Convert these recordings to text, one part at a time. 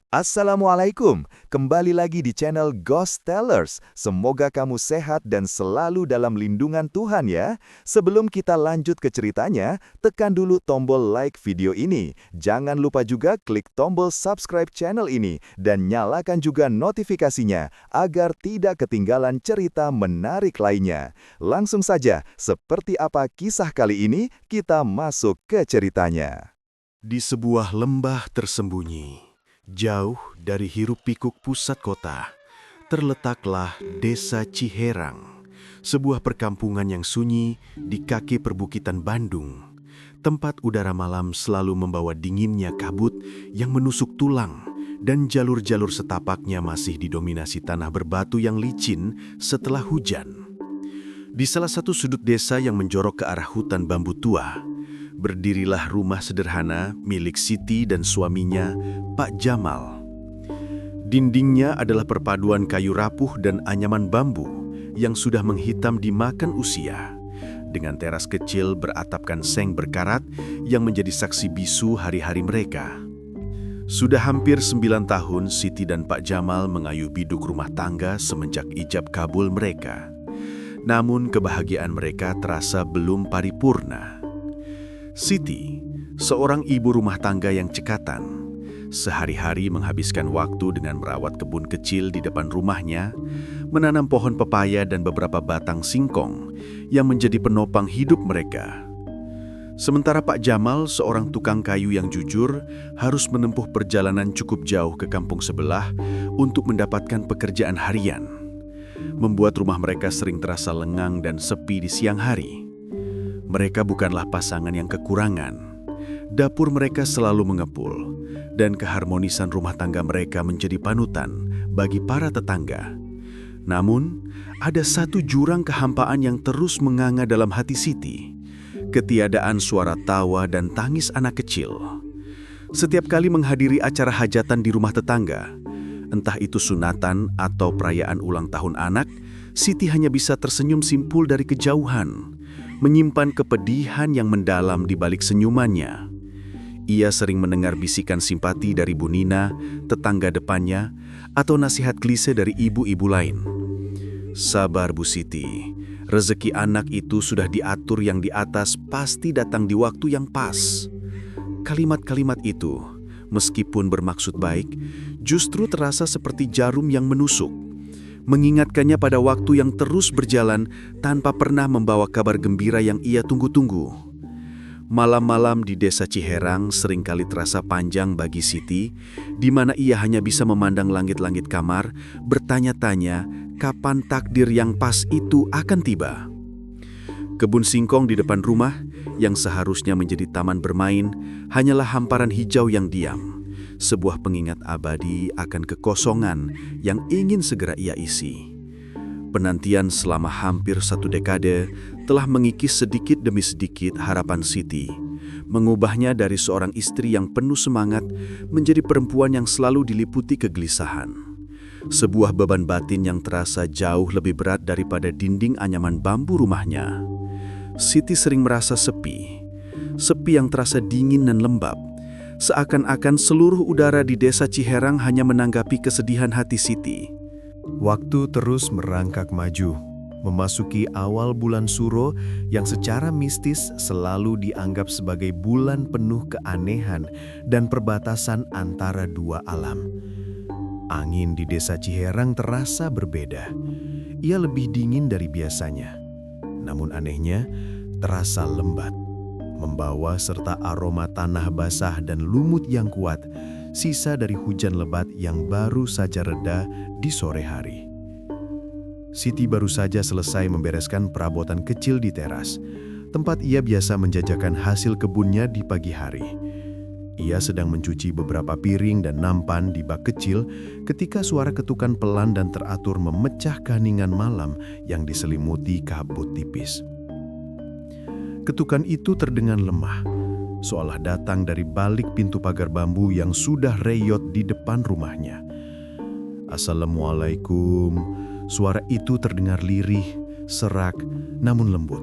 Assalamualaikum, kembali lagi di channel Ghost Tellers. Semoga kamu sehat dan selalu dalam lindungan Tuhan ya. Sebelum kita lanjut ke ceritanya, tekan dulu tombol like video ini. Jangan lupa juga klik tombol subscribe channel ini dan nyalakan juga notifikasinya agar tidak ketinggalan cerita menarik lainnya. Langsung saja, seperti apa kisah kali ini, kita masuk ke ceritanya. Di sebuah lembah tersembunyi, jauh dari hiruk-pikuk pusat kota, terletaklah Desa Ciherang, sebuah perkampungan yang sunyi di kaki perbukitan Bandung. Tempat udara malam selalu membawa dinginnya kabut yang menusuk tulang, dan jalur-jalur setapaknya masih didominasi tanah berbatu yang licin setelah hujan. Di salah satu sudut desa yang menjorok ke arah hutan bambu tua, berdirilah rumah sederhana milik Siti dan suaminya, Pak Jamal. Dindingnya adalah perpaduan kayu rapuh dan anyaman bambu yang sudah menghitam dimakan usia, dengan teras kecil beratapkan seng berkarat yang menjadi saksi bisu hari-hari mereka. Sudah hampir 9 tahun Siti dan Pak Jamal mengayuh biduk rumah tangga semenjak ijab kabul mereka. Namun kebahagiaan mereka terasa belum paripurna. Siti, seorang ibu rumah tangga yang cekatan, sehari-hari menghabiskan waktu dengan merawat kebun kecil di depan rumahnya, menanam pohon pepaya dan beberapa batang singkong yang menjadi penopang hidup mereka. Sementara Pak Jamal, seorang tukang kayu yang jujur, harus menempuh perjalanan cukup jauh ke kampung sebelah untuk mendapatkan pekerjaan harian, membuat rumah mereka sering terasa lengang dan sepi di siang hari. Mereka bukanlah pasangan yang kekurangan. Dapur mereka selalu mengepul, dan keharmonisan rumah tangga mereka menjadi panutan bagi para tetangga. Namun, ada satu jurang kehampaan yang terus menganga dalam hati Siti: ketiadaan suara tawa dan tangis anak kecil. Setiap kali menghadiri acara hajatan di rumah tetangga, entah itu sunatan atau perayaan ulang tahun anak, Siti hanya bisa tersenyum simpul dari kejauhan, menyimpan kepedihan yang mendalam di balik senyumannya. Ia sering mendengar bisikan simpati dari Bu Nina, tetangga depannya, atau nasihat klise dari ibu-ibu lain. Sabar Bu Siti, rezeki anak itu sudah diatur yang di atas, pasti datang di waktu yang pas. Kalimat-kalimat itu, meskipun bermaksud baik, justru terasa seperti jarum yang menusuk, mengingatkannya pada waktu yang terus berjalan tanpa pernah membawa kabar gembira yang ia tunggu-tunggu. Malam-malam di Desa Ciherang seringkali terasa panjang bagi Siti, di mana ia hanya bisa memandang langit-langit kamar, bertanya-tanya kapan takdir yang pas itu akan tiba. Kebun singkong di depan rumah, yang seharusnya menjadi taman bermain, hanyalah hamparan hijau yang diam, sebuah pengingat abadi akan kekosongan yang ingin segera ia isi. Penantian selama hampir 1 dekade telah mengikis sedikit demi sedikit harapan Siti, mengubahnya dari seorang istri yang penuh semangat menjadi perempuan yang selalu diliputi kegelisahan. Sebuah beban batin yang terasa jauh lebih berat daripada dinding anyaman bambu rumahnya. Siti sering merasa sepi yang terasa dingin dan lembab, seakan-akan seluruh udara di Desa Ciherang hanya menanggapi kesedihan hati Siti. Waktu terus merangkak maju, memasuki awal bulan Suro yang secara mistis selalu dianggap sebagai bulan penuh keanehan dan perbatasan antara dua alam. Angin di Desa Ciherang terasa berbeda. Ia lebih dingin dari biasanya, namun anehnya terasa lembat, membawa serta aroma tanah basah dan lumut yang kuat, sisa dari hujan lebat yang baru saja reda di sore hari. Siti baru saja selesai membereskan perabotan kecil di teras, tempat ia biasa menjajakan hasil kebunnya di pagi hari. Ia sedang mencuci beberapa piring dan nampan di bak kecil ketika suara ketukan pelan dan teratur memecah keheningan malam yang diselimuti kabut tipis. Ketukan itu terdengar lemah, seolah datang dari balik pintu pagar bambu yang sudah reyot di depan rumahnya. Assalamualaikum. Suara itu terdengar lirih, serak, namun lembut,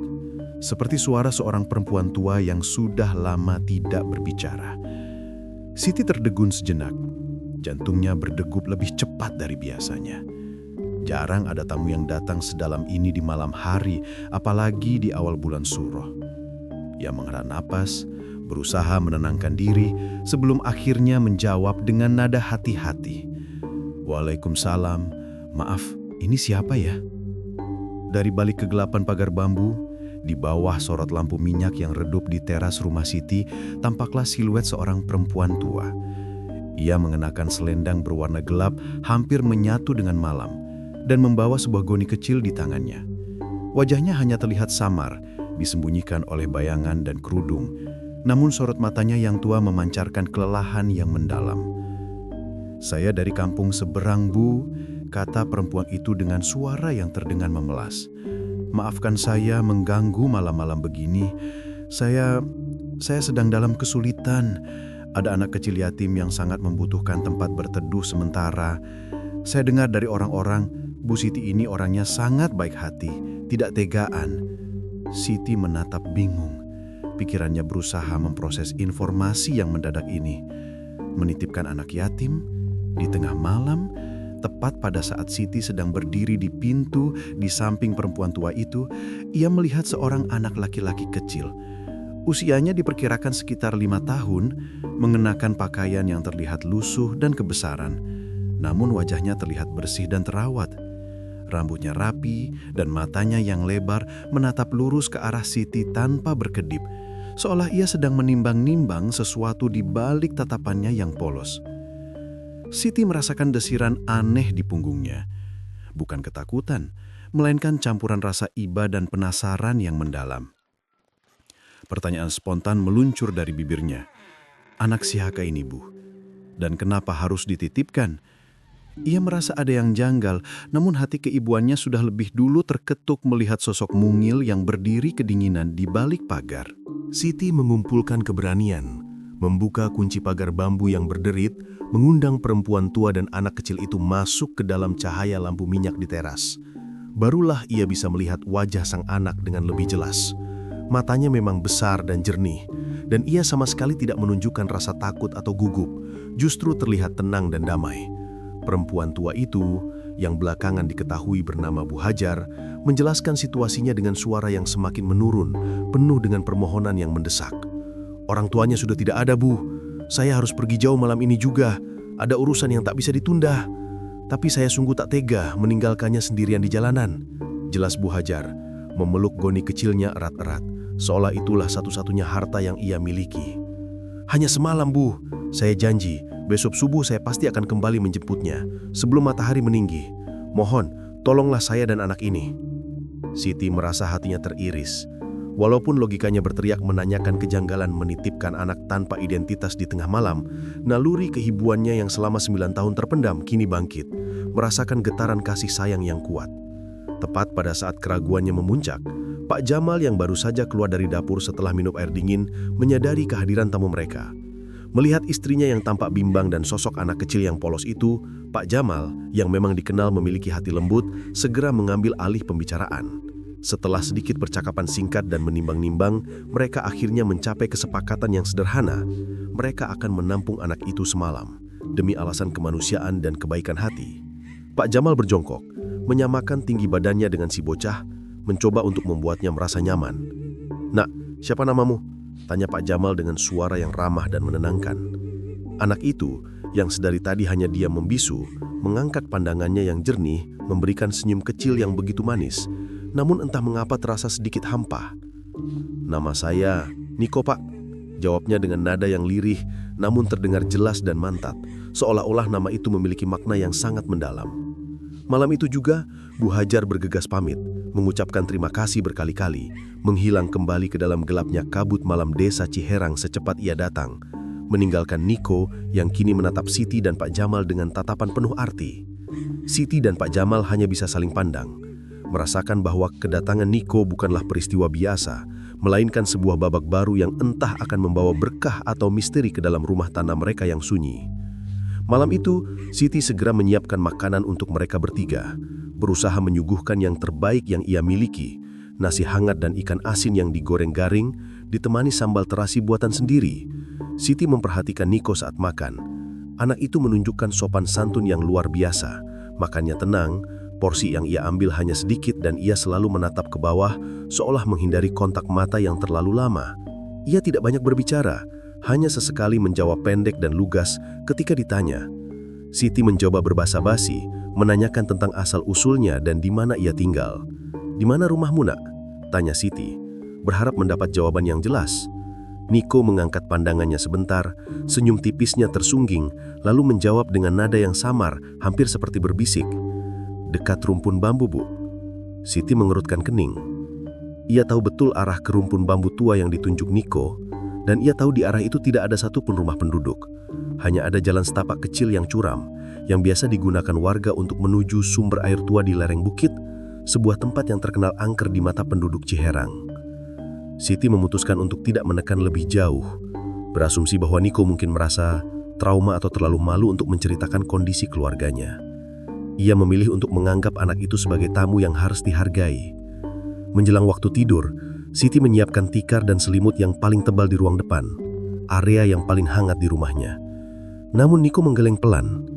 seperti suara seorang perempuan tua yang sudah lama tidak berbicara. Siti terdegun sejenak. Jantungnya berdegup lebih cepat dari biasanya. Jarang ada tamu yang datang sedalam ini di malam hari, apalagi di awal bulan Suro. Ia menghela napas, berusaha menenangkan diri sebelum akhirnya menjawab dengan nada hati-hati. "Waalaikumsalam, maaf, ini siapa ya?" Dari balik kegelapan pagar bambu, di bawah sorot lampu minyak yang redup di teras rumah Siti, tampaklah siluet seorang perempuan tua. Ia mengenakan selendang berwarna gelap hampir menyatu dengan malam dan membawa sebuah goni kecil di tangannya. Wajahnya hanya terlihat samar, disembunyikan oleh bayangan dan kerudung, namun sorot matanya yang tua memancarkan kelelahan yang mendalam. "Saya dari kampung seberang, Bu," kata perempuan itu dengan suara yang terdengar memelas. "Maafkan saya mengganggu malam-malam begini. Saya sedang dalam kesulitan. Ada anak kecil yatim yang sangat membutuhkan tempat berteduh sementara. Saya dengar dari orang-orang, Bu Siti ini orangnya sangat baik hati, tidak tegaan." Siti menatap bingung. Pikirannya berusaha memproses informasi yang mendadak ini. Menitipkan anak yatim di tengah malam, tepat pada saat Siti sedang berdiri di pintu di samping perempuan tua itu, ia melihat seorang anak laki-laki kecil. Usianya diperkirakan sekitar 5 tahun, mengenakan pakaian yang terlihat lusuh dan kebesaran. Namun wajahnya terlihat bersih dan terawat. Rambutnya rapi dan matanya yang lebar menatap lurus ke arah Siti tanpa berkedip, seolah ia sedang menimbang-nimbang sesuatu di balik tatapannya yang polos. Siti merasakan desiran aneh di punggungnya. Bukan ketakutan, melainkan campuran rasa iba dan penasaran yang mendalam. Pertanyaan spontan meluncur dari bibirnya. "Anak siapa ini, Bu? Dan kenapa harus dititipkan?" Ia merasa ada yang janggal, namun hati keibuannya sudah lebih dulu terketuk melihat sosok mungil yang berdiri kedinginan di balik pagar. Siti mengumpulkan keberanian, membuka kunci pagar bambu yang berderit, mengundang perempuan tua dan anak kecil itu masuk ke dalam cahaya lampu minyak di teras. Barulah ia bisa melihat wajah sang anak dengan lebih jelas. Matanya memang besar dan jernih, dan ia sama sekali tidak menunjukkan rasa takut atau gugup, justru terlihat tenang dan damai. Perempuan tua itu, yang belakangan diketahui bernama Bu Hajar, menjelaskan situasinya dengan suara yang semakin menurun, penuh dengan permohonan yang mendesak. "Orang tuanya sudah tidak ada, Bu. Saya harus pergi jauh malam ini juga. Ada urusan yang tak bisa ditunda. Tapi saya sungguh tak tega meninggalkannya sendirian di jalanan," jelas Bu Hajar, memeluk goni kecilnya erat-erat, seolah itulah satu-satunya harta yang ia miliki. "Hanya semalam, Bu. Saya janji, besok subuh saya pasti akan kembali menjemputnya, sebelum matahari meninggi. Mohon, tolonglah saya dan anak ini." Siti merasa hatinya teriris. Walaupun logikanya berteriak menanyakan kejanggalan menitipkan anak tanpa identitas di tengah malam, naluri kehibuannya yang selama 9 tahun terpendam kini bangkit, merasakan getaran kasih sayang yang kuat. Tepat pada saat keraguannya memuncak, Pak Jamal yang baru saja keluar dari dapur setelah minum air dingin menyadari kehadiran tamu mereka. Melihat istrinya yang tampak bimbang dan sosok anak kecil yang polos itu, Pak Jamal, yang memang dikenal memiliki hati lembut, segera mengambil alih pembicaraan. Setelah sedikit percakapan singkat dan menimbang-nimbang, mereka akhirnya mencapai kesepakatan yang sederhana. Mereka akan menampung anak itu semalam, demi alasan kemanusiaan dan kebaikan hati. Pak Jamal berjongkok, menyamakan tinggi badannya dengan si bocah, mencoba untuk membuatnya merasa nyaman. "Nak, siapa namamu?" tanya Pak Jamal dengan suara yang ramah dan menenangkan. Anak itu, yang sedari tadi hanya diam membisu, mengangkat pandangannya yang jernih, memberikan senyum kecil yang begitu manis, namun entah mengapa terasa sedikit hampa. "Nama saya Niko, Pak," jawabnya dengan nada yang lirih, namun terdengar jelas dan mantap, seolah-olah nama itu memiliki makna yang sangat mendalam. Malam itu juga, Bu Hajar bergegas pamit, mengucapkan terima kasih berkali-kali, menghilang kembali ke dalam gelapnya kabut malam desa Ciherang secepat ia datang, meninggalkan Niko yang kini menatap Siti dan Pak Jamal dengan tatapan penuh arti. Siti dan Pak Jamal hanya bisa saling pandang, merasakan bahwa kedatangan Niko bukanlah peristiwa biasa, melainkan sebuah babak baru yang entah akan membawa berkah atau misteri ke dalam rumah tangga mereka yang sunyi. Malam itu, Siti segera menyiapkan makanan untuk mereka bertiga, berusaha menyuguhkan yang terbaik yang ia miliki, nasi hangat dan ikan asin yang digoreng garing, ditemani sambal terasi buatan sendiri. Siti memperhatikan Niko saat makan. Anak itu menunjukkan sopan santun yang luar biasa. Makannya tenang, porsi yang ia ambil hanya sedikit dan ia selalu menatap ke bawah seolah menghindari kontak mata yang terlalu lama. Ia tidak banyak berbicara, hanya sesekali menjawab pendek dan lugas ketika ditanya. Siti mencoba berbasa-basi, menanyakan tentang asal-usulnya dan di mana ia tinggal. "Di mana rumahmu, Nak?" tanya Siti, berharap mendapat jawaban yang jelas. Niko mengangkat pandangannya sebentar, senyum tipisnya tersungging, lalu menjawab dengan nada yang samar, hampir seperti berbisik. "Dekat rumpun bambu, Bu." Siti mengerutkan kening. Ia tahu betul arah ke rumpun bambu tua yang ditunjuk Niko, dan ia tahu di arah itu tidak ada satupun rumah penduduk. Hanya ada jalan setapak kecil yang curam, yang biasa digunakan warga untuk menuju sumber air tua di lereng bukit, sebuah tempat yang terkenal angker di mata penduduk Ciherang. Siti memutuskan untuk tidak menekan lebih jauh, berasumsi bahwa Niko mungkin merasa trauma atau terlalu malu untuk menceritakan kondisi keluarganya. Ia memilih untuk menganggap anak itu sebagai tamu yang harus dihargai. Menjelang waktu tidur, Siti menyiapkan tikar dan selimut yang paling tebal di ruang depan, area yang paling hangat di rumahnya. Namun Niko menggeleng pelan.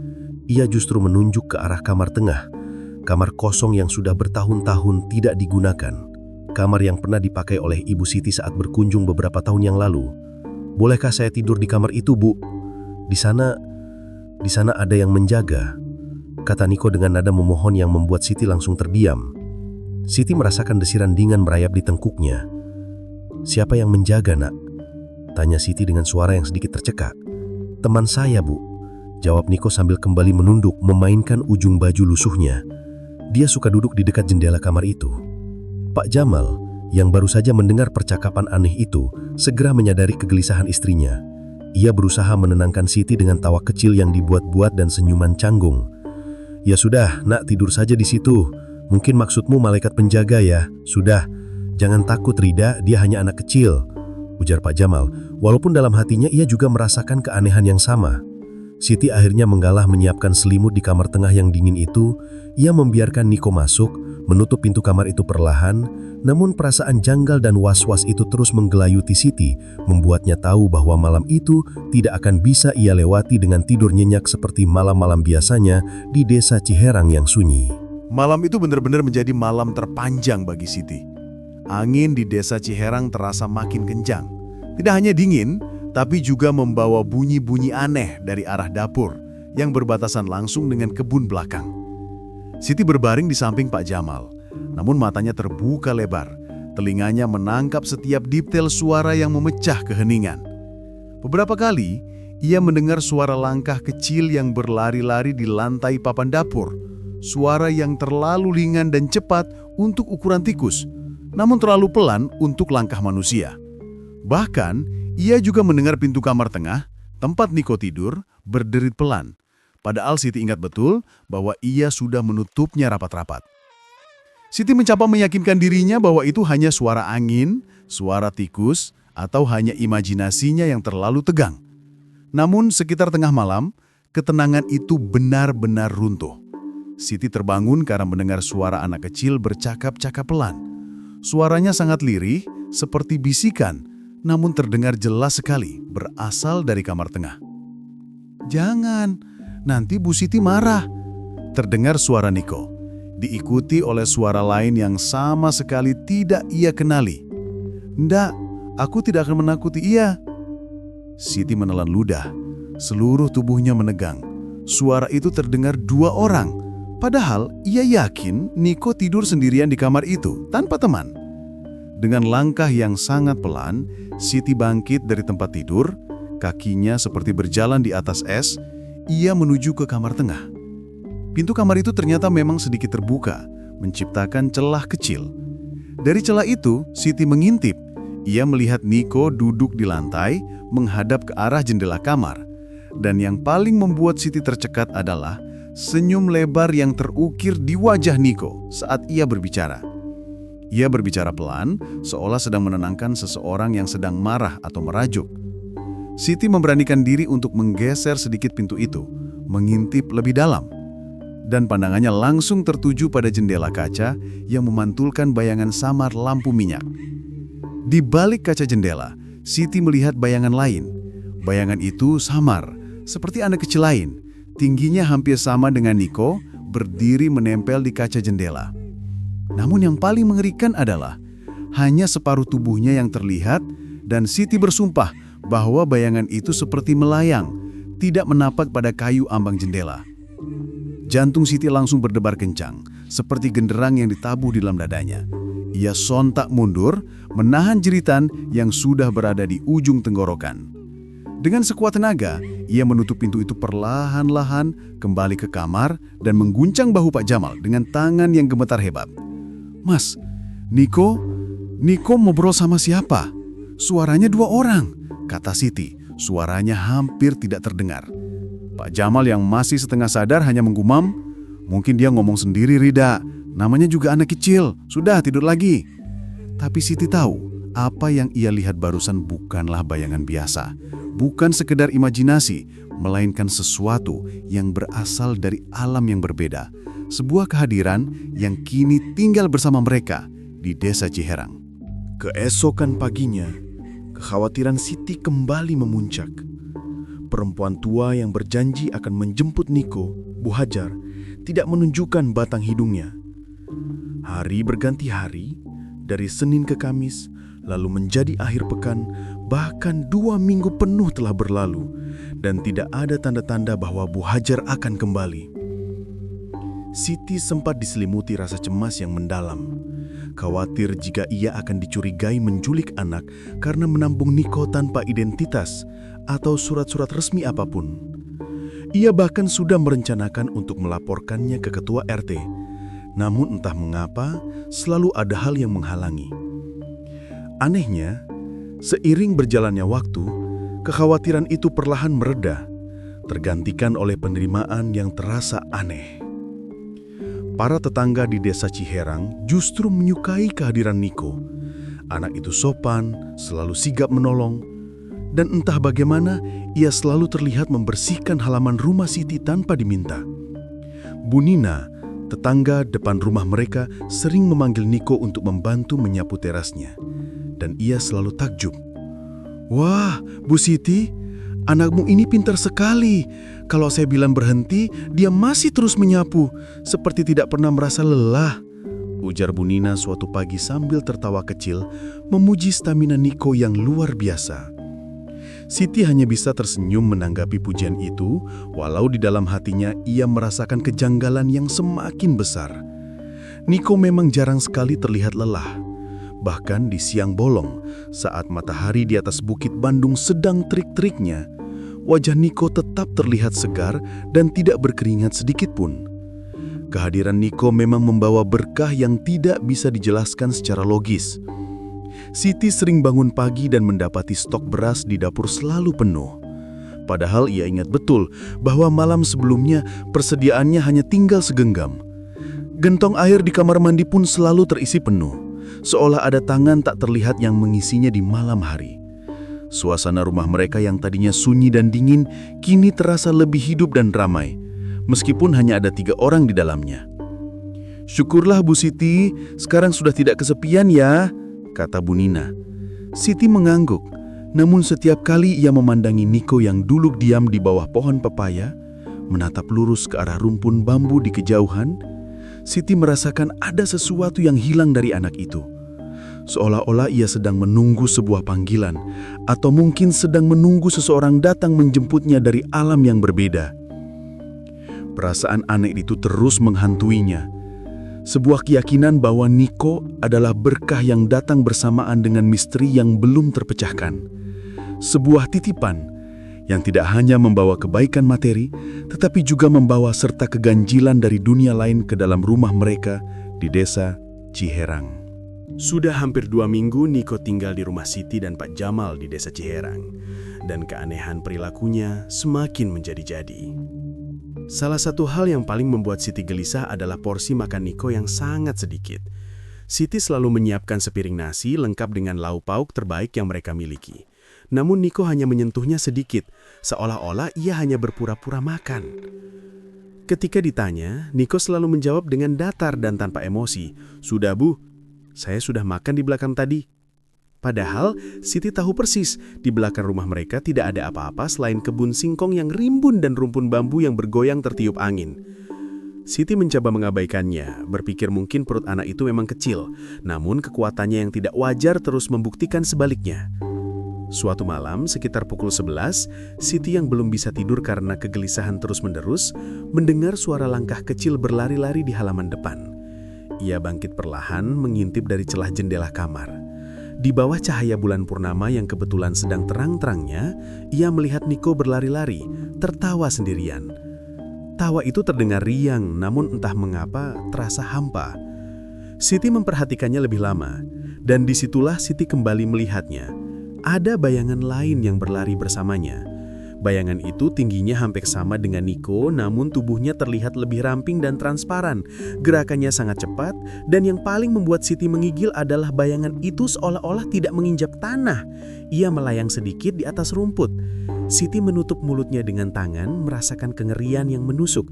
Ia justru menunjuk ke arah kamar tengah, kamar kosong yang sudah bertahun-tahun tidak digunakan. Kamar yang pernah dipakai oleh Ibu Siti saat berkunjung beberapa tahun yang lalu. "Bolehkah saya tidur di kamar itu, Bu? Di sana ada yang menjaga," kata Niko dengan nada memohon yang membuat Siti langsung terdiam. Siti merasakan desiran dingin merayap di tengkuknya. "Siapa yang menjaga, Nak?" tanya Siti dengan suara yang sedikit tercekak. "Teman saya, Bu," jawab Niko sambil kembali menunduk memainkan ujung baju lusuhnya. Dia suka duduk di dekat jendela kamar itu. Pak Jamal, yang baru saja mendengar percakapan aneh itu, segera menyadari kegelisahan istrinya. Ia berusaha menenangkan Siti dengan tawa kecil yang dibuat-buat dan senyuman canggung. "Ya sudah, Nak, tidur saja di situ. Mungkin maksudmu malaikat penjaga ya. Sudah, jangan takut Rida, dia hanya anak kecil," ujar Pak Jamal, walaupun dalam hatinya ia juga merasakan keanehan yang sama. Siti akhirnya menggalah menyiapkan selimut di kamar tengah yang dingin itu. Ia membiarkan Niko masuk, menutup pintu kamar itu perlahan, namun perasaan janggal dan was-was itu terus menggelayuti Siti, membuatnya tahu bahwa malam itu tidak akan bisa ia lewati dengan tidur nyenyak seperti malam-malam biasanya di desa Ciherang yang sunyi. Malam itu benar-benar menjadi malam terpanjang bagi Siti. Angin di desa Ciherang terasa makin kencang. Tidak hanya dingin, tapi juga membawa bunyi-bunyi aneh dari arah dapur yang berbatasan langsung dengan kebun belakang. Siti berbaring di samping Pak Jamal, namun matanya terbuka lebar. Telinganya menangkap setiap detail suara yang memecah keheningan. Beberapa kali, ia mendengar suara langkah kecil yang berlari-lari di lantai papan dapur. Suara yang terlalu ringan dan cepat untuk ukuran tikus, namun terlalu pelan untuk langkah manusia. Bahkan, ia juga mendengar pintu kamar tengah, tempat Niko tidur, berderit pelan. Padahal Siti ingat betul bahwa ia sudah menutupnya rapat-rapat. Siti mencoba meyakinkan dirinya bahwa itu hanya suara angin, suara tikus, atau hanya imajinasinya yang terlalu tegang. Namun sekitar tengah malam, ketenangan itu benar-benar runtuh. Siti terbangun karena mendengar suara anak kecil bercakap-cakap pelan. Suaranya sangat lirih, seperti bisikan, namun terdengar jelas sekali berasal dari kamar tengah. "Jangan, nanti Bu Siti marah," terdengar suara Niko, diikuti oleh suara lain yang sama sekali tidak ia kenali. "Ndak, aku tidak akan menakuti ia." Siti menelan ludah, seluruh tubuhnya menegang. Suara itu terdengar dua orang, padahal ia yakin Niko tidur sendirian di kamar itu tanpa teman. Dengan langkah yang sangat pelan, Siti bangkit dari tempat tidur, kakinya seperti berjalan di atas es. Ia menuju ke kamar tengah. Pintu kamar itu ternyata memang sedikit terbuka, menciptakan celah kecil. Dari celah itu, Siti mengintip. Ia melihat Niko duduk di lantai, menghadap ke arah jendela kamar. Dan yang paling membuat Siti tercekat adalah senyum lebar yang terukir di wajah Niko saat ia berbicara. Ia berbicara pelan, seolah sedang menenangkan seseorang yang sedang marah atau merajuk. Siti memberanikan diri untuk menggeser sedikit pintu itu, mengintip lebih dalam. Dan pandangannya langsung tertuju pada jendela kaca yang memantulkan bayangan samar lampu minyak. Di balik kaca jendela, Siti melihat bayangan lain. Bayangan itu samar, seperti anak kecil lain, tingginya hampir sama dengan Niko, berdiri menempel di kaca jendela. Namun yang paling mengerikan adalah hanya separuh tubuhnya yang terlihat dan Siti bersumpah bahwa bayangan itu seperti melayang, tidak menapak pada kayu ambang jendela. Jantung Siti langsung berdebar kencang, seperti genderang yang ditabuh di dalam dadanya. Ia sontak mundur, menahan jeritan yang sudah berada di ujung tenggorokan. Dengan sekuat tenaga, ia menutup pintu itu perlahan-lahan, kembali ke kamar dan mengguncang bahu Pak Jamal dengan tangan yang gemetar hebat. "Mas, Niko ngobrol sama siapa? Suaranya 2 orang," kata Siti. Suaranya hampir tidak terdengar. Pak Jamal yang masih setengah sadar hanya menggumam, "Mungkin dia ngomong sendiri, Rida. Namanya juga anak kecil. Sudah, tidur lagi." Tapi Siti tahu, apa yang ia lihat barusan bukanlah bayangan biasa. Bukan sekedar imajinasi, melainkan sesuatu yang berasal dari alam yang berbeda. Sebuah kehadiran yang kini tinggal bersama mereka di Desa Ciherang. Keesokan paginya, kekhawatiran Siti kembali memuncak. Perempuan tua yang berjanji akan menjemput Niko, Bu Hajar, tidak menunjukkan batang hidungnya. Hari berganti hari, dari Senin ke Kamis, lalu menjadi akhir pekan, bahkan 2 minggu penuh telah berlalu, dan tidak ada tanda-tanda bahwa Bu Hajar akan kembali. Siti sempat diselimuti rasa cemas yang mendalam. Khawatir jika ia akan dicurigai menculik anak karena menampung Niko tanpa identitas atau surat-surat resmi apapun. Ia bahkan sudah merencanakan untuk melaporkannya ke ketua RT. Namun entah mengapa, selalu ada hal yang menghalangi. Anehnya, seiring berjalannya waktu, kekhawatiran itu perlahan mereda, tergantikan oleh penerimaan yang terasa aneh. Para tetangga di Desa Ciherang justru menyukai kehadiran Niko. Anak itu sopan, selalu sigap menolong, dan entah bagaimana ia selalu terlihat membersihkan halaman rumah Siti tanpa diminta. Bu Nina, tetangga depan rumah mereka, sering memanggil Niko untuk membantu menyapu terasnya. Dan ia selalu takjub. "Wah, Bu Siti, anakmu ini pintar sekali. Kalau saya bilang berhenti, dia masih terus menyapu, seperti tidak pernah merasa lelah," ujar Bu Nina suatu pagi sambil tertawa kecil, memuji stamina Niko yang luar biasa. Siti hanya bisa tersenyum menanggapi pujian itu, walau di dalam hatinya ia merasakan kejanggalan yang semakin besar. Niko memang jarang sekali terlihat lelah. Bahkan di siang bolong, saat matahari di atas Bukit Bandung sedang terik-teriknya, wajah Niko tetap terlihat segar dan tidak berkeringat sedikit pun. Kehadiran Niko memang membawa berkah yang tidak bisa dijelaskan secara logis. Siti sering bangun pagi dan mendapati stok beras di dapur selalu penuh. Padahal ia ingat betul bahwa malam sebelumnya persediaannya hanya tinggal segenggam. Gentong air di kamar mandi pun selalu terisi penuh, seolah ada tangan tak terlihat yang mengisinya di malam hari. Suasana rumah mereka yang tadinya sunyi dan dingin kini terasa lebih hidup dan ramai, meskipun hanya ada 3 orang di dalamnya. "Syukurlah Bu Siti, sekarang sudah tidak kesepian ya," kata Bu Nina. Siti mengangguk, namun setiap kali ia memandangi Niko yang duduk diam di bawah pohon pepaya, menatap lurus ke arah rumpun bambu di kejauhan, Siti merasakan ada sesuatu yang hilang dari anak itu. Seolah-olah ia sedang menunggu sebuah panggilan, atau mungkin sedang menunggu seseorang datang menjemputnya dari alam yang berbeda. Perasaan aneh itu terus menghantuinya. Sebuah keyakinan bahwa Niko adalah berkah yang datang bersamaan dengan misteri yang belum terpecahkan. Sebuah titipan yang tidak hanya membawa kebaikan materi, tetapi juga membawa serta keganjilan dari dunia lain ke dalam rumah mereka di Desa Ciherang. Sudah hampir 2 minggu Niko tinggal di rumah Siti dan Pak Jamal di Desa Ciherang, dan keanehan perilakunya semakin menjadi-jadi. Salah satu hal yang paling membuat Siti gelisah adalah porsi makan Niko yang sangat sedikit. Siti selalu menyiapkan sepiring nasi lengkap dengan lauk pauk terbaik yang mereka miliki. Namun Niko hanya menyentuhnya sedikit, seolah-olah ia hanya berpura-pura makan. Ketika ditanya, Niko selalu menjawab dengan datar dan tanpa emosi, "Sudah Bu, saya sudah makan di belakang tadi." Padahal Siti tahu persis di belakang rumah mereka tidak ada apa-apa selain kebun singkong yang rimbun dan rumpun bambu yang bergoyang tertiup angin. Siti mencoba mengabaikannya, berpikir mungkin perut anak itu memang kecil, namun kekuatannya yang tidak wajar terus membuktikan sebaliknya. Suatu malam, sekitar pukul 11, Siti yang belum bisa tidur karena kegelisahan terus-menerus, mendengar suara langkah kecil berlari-lari di halaman depan. Ia bangkit perlahan, mengintip dari celah jendela kamar. Di bawah cahaya bulan purnama yang kebetulan sedang terang-terangnya, ia melihat Niko berlari-lari, tertawa sendirian. Tawa itu terdengar riang, namun entah mengapa terasa hampa. Siti memperhatikannya lebih lama, dan disitulah Siti kembali melihatnya. Ada bayangan lain yang berlari bersamanya. Bayangan itu tingginya hampir sama dengan Niko, namun tubuhnya terlihat lebih ramping dan transparan. Gerakannya sangat cepat, dan yang paling membuat Siti menggigil adalah bayangan itu seolah-olah tidak menginjak tanah. Ia melayang sedikit di atas rumput. Siti menutup mulutnya dengan tangan, merasakan kengerian yang menusuk.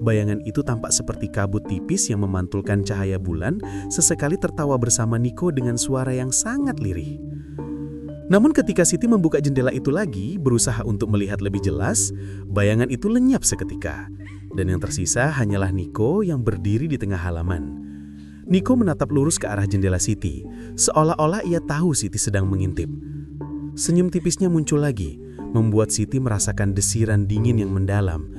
Bayangan itu tampak seperti kabut tipis yang memantulkan cahaya bulan, sesekali tertawa bersama Niko dengan suara yang sangat lirih. Namun ketika Siti membuka jendela itu lagi, berusaha untuk melihat lebih jelas, bayangan itu lenyap seketika. Dan yang tersisa hanyalah Niko yang berdiri di tengah halaman. Niko menatap lurus ke arah jendela Siti, seolah-olah ia tahu Siti sedang mengintip. Senyum tipisnya muncul lagi, membuat Siti merasakan desiran dingin yang mendalam.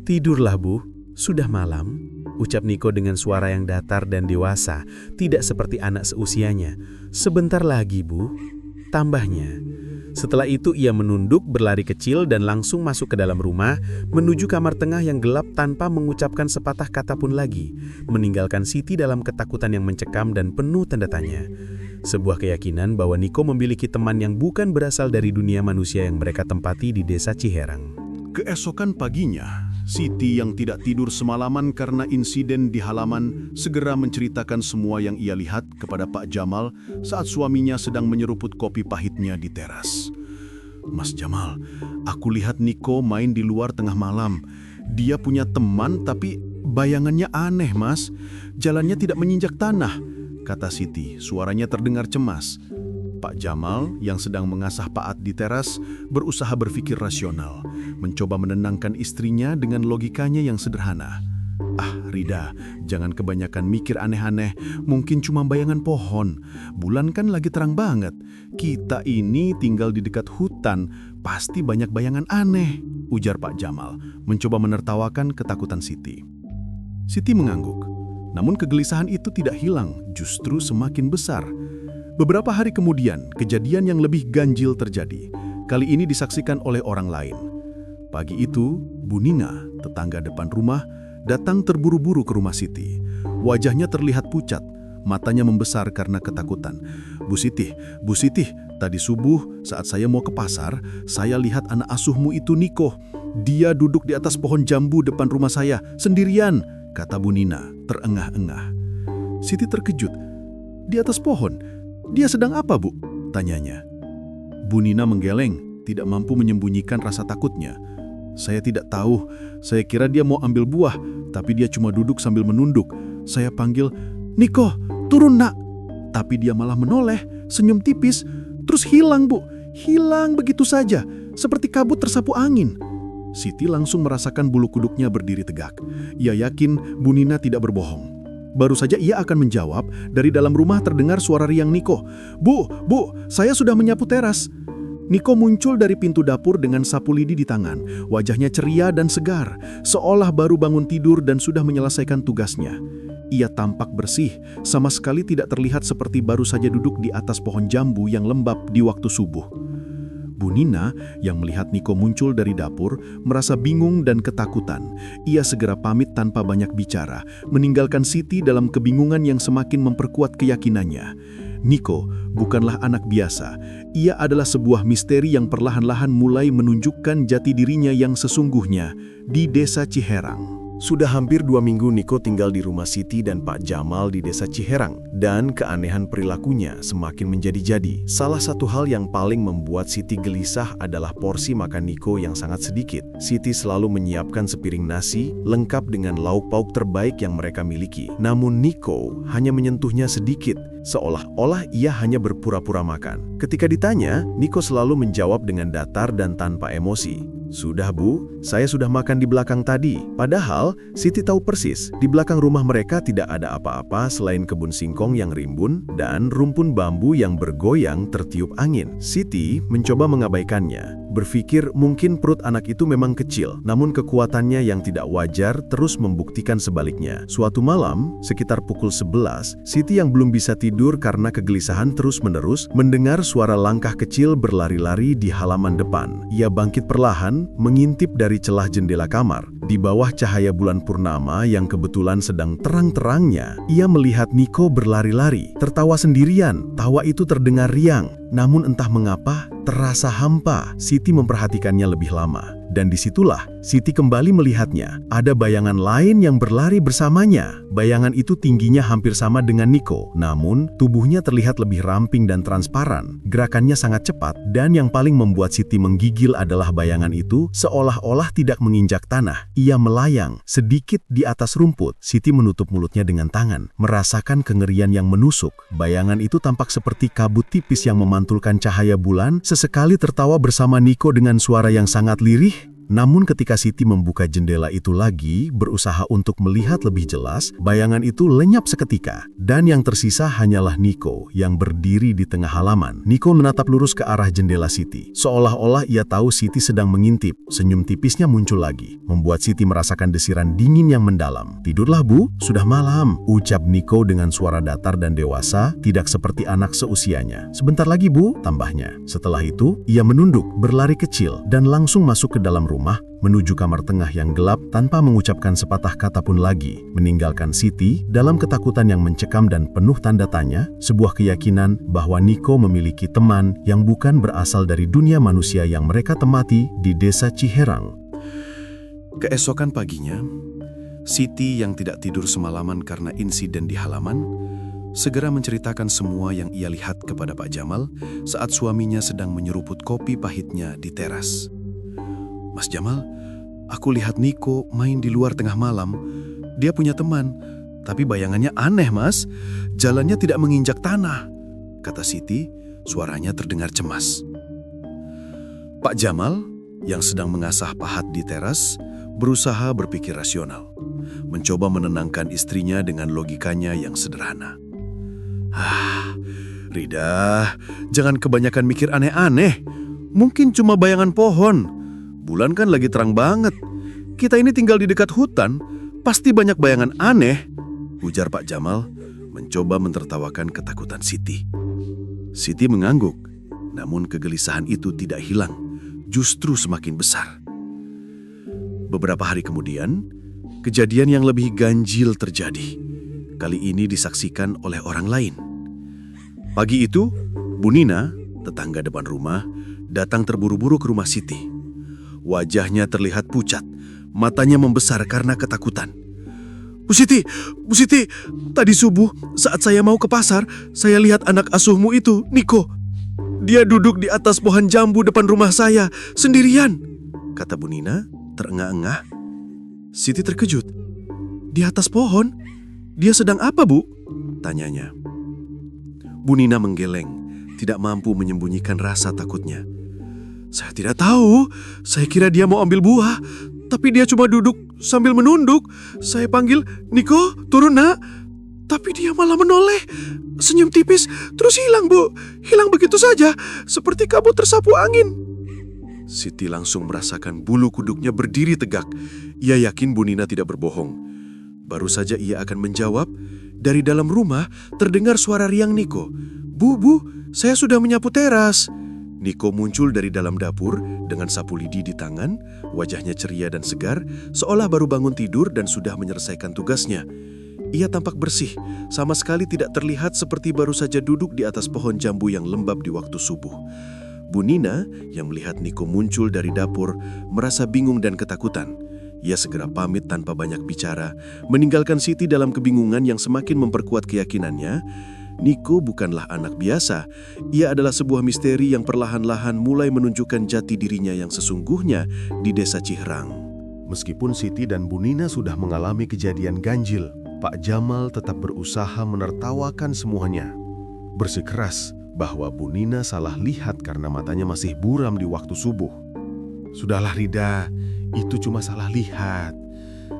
"Tidurlah, Bu, sudah malam," ucap Niko dengan suara yang datar dan dewasa, tidak seperti anak seusianya. "Sebentar lagi, Bu," tambahnya. Setelah itu ia menunduk, berlari kecil dan langsung masuk ke dalam rumah, menuju kamar tengah yang gelap tanpa mengucapkan sepatah kata pun lagi, meninggalkan Siti dalam ketakutan yang mencekam dan penuh tanda tanya. Sebuah keyakinan bahwa Niko memiliki teman yang bukan berasal dari dunia manusia yang mereka tempati di desa Ciherang. Keesokan paginya, Siti yang tidak tidur semalaman karena insiden di halaman segera menceritakan semua yang ia lihat kepada Pak Jamal saat suaminya sedang menyeruput kopi pahitnya di teras. "Mas Jamal, aku lihat Niko main di luar tengah malam. Dia punya teman tapi bayangannya aneh, Mas. Jalannya tidak menginjak tanah," kata Siti. Suaranya terdengar cemas. Pak Jamal yang sedang mengasah paat di teras berusaha berpikir rasional, mencoba menenangkan istrinya dengan logikanya yang sederhana. "Ah, Rida, jangan kebanyakan mikir aneh-aneh, mungkin cuma bayangan pohon. Bulan kan lagi terang banget. Kita ini tinggal di dekat hutan, pasti banyak bayangan aneh," ujar Pak Jamal, mencoba menertawakan ketakutan Siti. Siti mengangguk, namun kegelisahan itu tidak hilang, justru semakin besar. Beberapa hari kemudian, kejadian yang lebih ganjil terjadi. Kali ini disaksikan oleh orang lain. Pagi itu, Bu Nina, tetangga depan rumah, datang terburu-buru ke rumah Siti. Wajahnya terlihat pucat, matanya membesar karena ketakutan. Bu Siti, tadi subuh saat saya mau ke pasar, saya lihat anak asuhmu itu Niko. Dia duduk di atas pohon jambu depan rumah saya, sendirian," kata Bu Nina, terengah-engah. Siti terkejut. "Di atas pohon? Dia sedang apa, Bu?" tanyanya. Bu Nina menggeleng, tidak mampu menyembunyikan rasa takutnya. "Saya tidak tahu, saya kira dia mau ambil buah, tapi dia cuma duduk sambil menunduk. Saya panggil, 'Niko, turun nak!' Tapi dia malah menoleh, senyum tipis, terus hilang, Bu. Hilang begitu saja, seperti kabut tersapu angin." Siti langsung merasakan bulu kuduknya berdiri tegak. Ia yakin Bu Nina tidak berbohong. Baru saja ia akan menjawab, dari dalam rumah terdengar suara riang Niko. Bu, saya sudah menyapu teras." Niko muncul dari pintu dapur dengan sapu lidi di tangan. Wajahnya ceria dan segar, seolah baru bangun tidur dan sudah menyelesaikan tugasnya. Ia tampak bersih, sama sekali tidak terlihat seperti baru saja duduk di atas pohon jambu yang lembab di waktu subuh. Bu Nina yang melihat Niko muncul dari dapur merasa bingung dan ketakutan. Ia segera pamit tanpa banyak bicara, meninggalkan Siti dalam kebingungan yang semakin memperkuat keyakinannya. Niko bukanlah anak biasa. Ia adalah sebuah misteri yang perlahan-lahan mulai menunjukkan jati dirinya yang sesungguhnya di desa Ciherang. Sudah hampir 2 minggu Niko tinggal di rumah Siti dan Pak Jamal di desa Ciherang, dan keanehan perilakunya semakin menjadi-jadi. Salah satu hal yang paling membuat Siti gelisah adalah porsi makan Niko yang sangat sedikit. Siti selalu menyiapkan sepiring nasi, lengkap dengan lauk pauk terbaik yang mereka miliki. Namun Niko hanya menyentuhnya sedikit. seolah-olah ia hanya berpura-pura makan. Ketika ditanya, Niko selalu menjawab dengan datar dan tanpa emosi. "Sudah Bu, saya sudah makan di belakang tadi." Padahal, Siti tahu persis, di belakang rumah mereka tidak ada apa-apa selain kebun singkong yang rimbun dan rumpun bambu yang bergoyang tertiup angin. Siti mencoba mengabaikannya, berpikir mungkin perut anak itu memang kecil, namun kekuatannya yang tidak wajar terus membuktikan sebaliknya. Suatu malam, sekitar pukul 11, Siti yang belum bisa tidur karena kegelisahan terus-menerus mendengar suara langkah kecil berlari-lari di halaman depan. Ia bangkit perlahan, mengintip dari celah jendela kamar. Di bawah cahaya bulan purnama yang kebetulan sedang terang-terangnya, ia melihat Niko berlari-lari, tertawa sendirian. Tawa itu terdengar riang, namun entah mengapa terasa hampa. Siti memperhatikannya lebih lama, dan disitulah Siti kembali melihatnya. Ada bayangan lain yang berlari bersamanya. Bayangan itu tingginya hampir sama dengan Niko, namun tubuhnya terlihat lebih ramping dan transparan. Gerakannya sangat cepat, dan yang paling membuat Siti menggigil adalah bayangan itu seolah-olah tidak menginjak tanah. Ia melayang sedikit di atas rumput. Siti menutup mulutnya dengan tangan, merasakan kengerian yang menusuk. Bayangan itu tampak seperti kabut tipis yang memantulkan cahaya bulan, sesekali tertawa bersama Niko dengan suara yang sangat lirih. Namun ketika Siti membuka jendela itu lagi, berusaha untuk melihat lebih jelas, bayangan itu lenyap seketika. Dan yang tersisa hanyalah Niko yang berdiri di tengah halaman. Niko menatap lurus ke arah jendela Siti, seolah-olah ia tahu Siti sedang mengintip. Senyum tipisnya muncul lagi, membuat Siti merasakan desiran dingin yang mendalam. "Tidurlah Bu, sudah malam," ucap Niko dengan suara datar dan dewasa, tidak seperti anak seusianya. "Sebentar lagi Bu," tambahnya. Setelah itu, ia menunduk, berlari kecil, dan langsung masuk ke dalam rumah, menuju kamar tengah yang gelap tanpa mengucapkan sepatah kata pun lagi, meninggalkan Siti dalam ketakutan yang mencekam dan penuh tanda tanya, sebuah keyakinan bahwa Niko memiliki teman yang bukan berasal dari dunia manusia yang mereka temati di desa Ciherang. Keesokan paginya, Siti yang tidak tidur semalaman karena insiden di halaman, segera menceritakan semua yang ia lihat kepada Pak Jamal saat suaminya sedang menyeruput kopi pahitnya di teras. "Mas Jamal, aku lihat Niko main di luar tengah malam. Dia punya teman, tapi bayangannya aneh, Mas. Jalannya tidak menginjak tanah," kata Siti, suaranya terdengar cemas. Pak Jamal, yang sedang mengasah pahat di teras, berusaha berpikir rasional, mencoba menenangkan istrinya dengan logikanya yang sederhana. Rida, jangan kebanyakan mikir aneh-aneh. Mungkin cuma bayangan pohon. Bulan kan lagi terang banget. Kita ini tinggal di dekat hutan, pasti banyak bayangan aneh," ujar Pak Jamal, mencoba mentertawakan ketakutan Siti. Siti mengangguk, namun kegelisahan itu tidak hilang, justru semakin besar. Beberapa hari kemudian, kejadian yang lebih ganjil terjadi. Kali ini disaksikan oleh orang lain. Pagi itu, Bu Nina, tetangga depan rumah, datang terburu-buru ke rumah Siti. Wajahnya terlihat pucat, matanya membesar karena ketakutan. Bu Siti, tadi subuh saat saya mau ke pasar, saya lihat anak asuhmu itu, Niko. Dia duduk di atas pohon jambu depan rumah saya, sendirian," kata Bu Nina, terengah-engah. Siti terkejut. "Di atas pohon? Dia sedang apa, Bu?" tanyanya. Bu Nina menggeleng, tidak mampu menyembunyikan rasa takutnya. "Saya tidak tahu, saya kira dia mau ambil buah, tapi dia cuma duduk sambil menunduk. Saya panggil, 'Niko, turun nak,' tapi dia malah menoleh, senyum tipis, terus hilang, Bu. Hilang begitu saja, seperti kabut tersapu angin." Siti langsung merasakan bulu kuduknya berdiri tegak. Ia yakin Bu Nina tidak berbohong. Baru saja ia akan menjawab, dari dalam rumah terdengar suara riang Niko. Bu, saya sudah menyapu teras." Niko muncul dari dalam dapur dengan sapu lidi di tangan, wajahnya ceria dan segar, seolah baru bangun tidur dan sudah menyelesaikan tugasnya. Ia tampak bersih, sama sekali tidak terlihat seperti baru saja duduk di atas pohon jambu yang lembab di waktu subuh. Bu Nina yang melihat Niko muncul dari dapur merasa bingung dan ketakutan. Ia segera pamit tanpa banyak bicara, meninggalkan Siti dalam kebingungan yang semakin memperkuat keyakinannya. Niko bukanlah anak biasa. Ia adalah sebuah misteri yang perlahan-lahan mulai menunjukkan jati dirinya yang sesungguhnya di desa Ciherang. Meskipun Siti dan Bu Nina sudah mengalami kejadian ganjil, Pak Jamal tetap berusaha menertawakan semuanya. bersikeras bahwa Bu Nina salah lihat karena matanya masih buram di waktu subuh. "Sudahlah Rida, itu cuma salah lihat.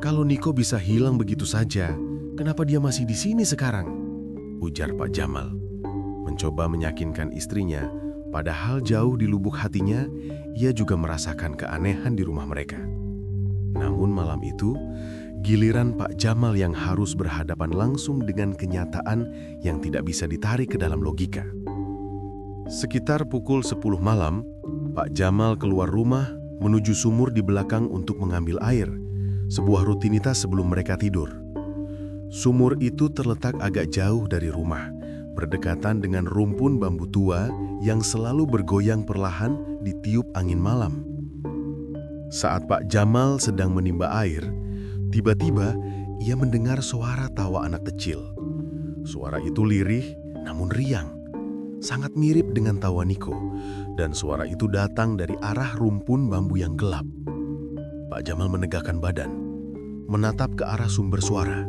Kalau Niko bisa hilang begitu saja, kenapa dia masih di sini sekarang?" ujar Pak Jamal. Mencoba meyakinkan istrinya, padahal jauh di lubuk hatinya, ia juga merasakan keanehan di rumah mereka. Namun malam itu, giliran Pak Jamal yang harus berhadapan langsung dengan kenyataan yang tidak bisa ditarik ke dalam logika. Sekitar pukul 10 malam, Pak Jamal keluar rumah menuju sumur di belakang untuk mengambil air, sebuah rutinitas sebelum mereka tidur. Sumur itu terletak agak jauh dari rumah, berdekatan dengan rumpun bambu tua yang selalu bergoyang perlahan ditiup angin malam. Saat Pak Jamal sedang menimba air, tiba-tiba ia mendengar suara tawa anak kecil. Suara itu lirih namun riang, sangat mirip dengan tawa Niko, dan suara itu datang dari arah rumpun bambu yang gelap. Pak Jamal menegakkan badan, menatap ke arah sumber suara.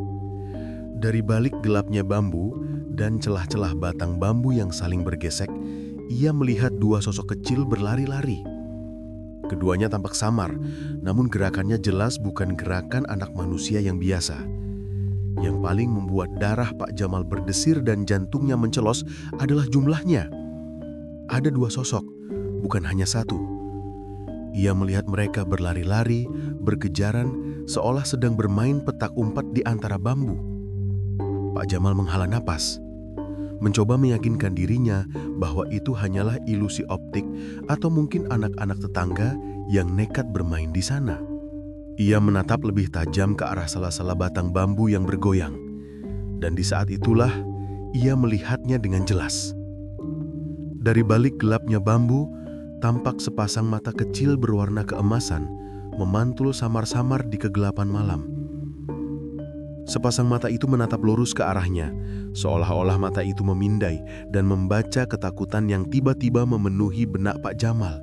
Dari balik gelapnya bambu dan celah-celah batang bambu yang saling bergesek, ia melihat dua sosok kecil berlari-lari. Keduanya tampak samar, namun gerakannya jelas bukan gerakan anak manusia yang biasa. Yang paling membuat darah Pak Jamal berdesir dan jantungnya mencelos adalah jumlahnya. Ada dua sosok, bukan hanya satu. Ia melihat mereka berlari-lari, berkejaran, seolah sedang bermain petak umpat di antara bambu. Pak Jamal menghela napas, mencoba meyakinkan dirinya bahwa itu hanyalah ilusi optik atau mungkin anak-anak tetangga yang nekat bermain di sana. Ia menatap lebih tajam ke arah sela-sela batang bambu yang bergoyang, dan di saat itulah ia melihatnya dengan jelas. Dari balik gelapnya bambu, tampak sepasang mata kecil berwarna keemasan memantul samar-samar di kegelapan malam. Sepasang mata itu menatap lurus ke arahnya, seolah-olah mata itu memindai dan membaca ketakutan yang tiba-tiba memenuhi benak Pak Jamal.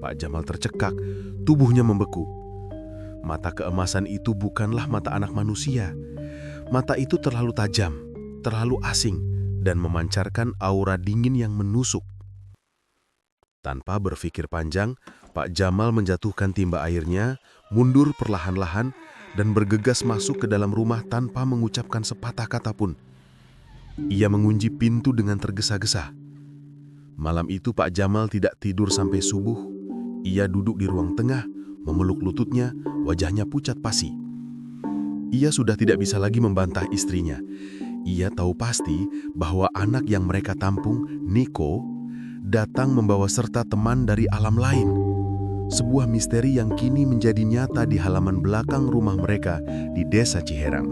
Pak Jamal tercekak, tubuhnya membeku. Mata keemasan itu bukanlah mata anak manusia. Mata itu terlalu tajam, terlalu asing, dan memancarkan aura dingin yang menusuk. Tanpa berpikir panjang, Pak Jamal menjatuhkan timba airnya, mundur perlahan-lahan, dan bergegas masuk ke dalam rumah tanpa mengucapkan sepatah kata pun. Ia mengunci pintu dengan tergesa-gesa. Malam itu Pak Jamal tidak tidur sampai subuh. Ia duduk di ruang tengah, memeluk lututnya, wajahnya pucat pasi. Ia sudah tidak bisa lagi membantah istrinya. Ia tahu pasti bahwa anak yang mereka tampung, Niko, datang membawa serta teman dari alam lain. Sebuah misteri yang kini menjadi nyata di halaman belakang rumah mereka di Desa Ciherang.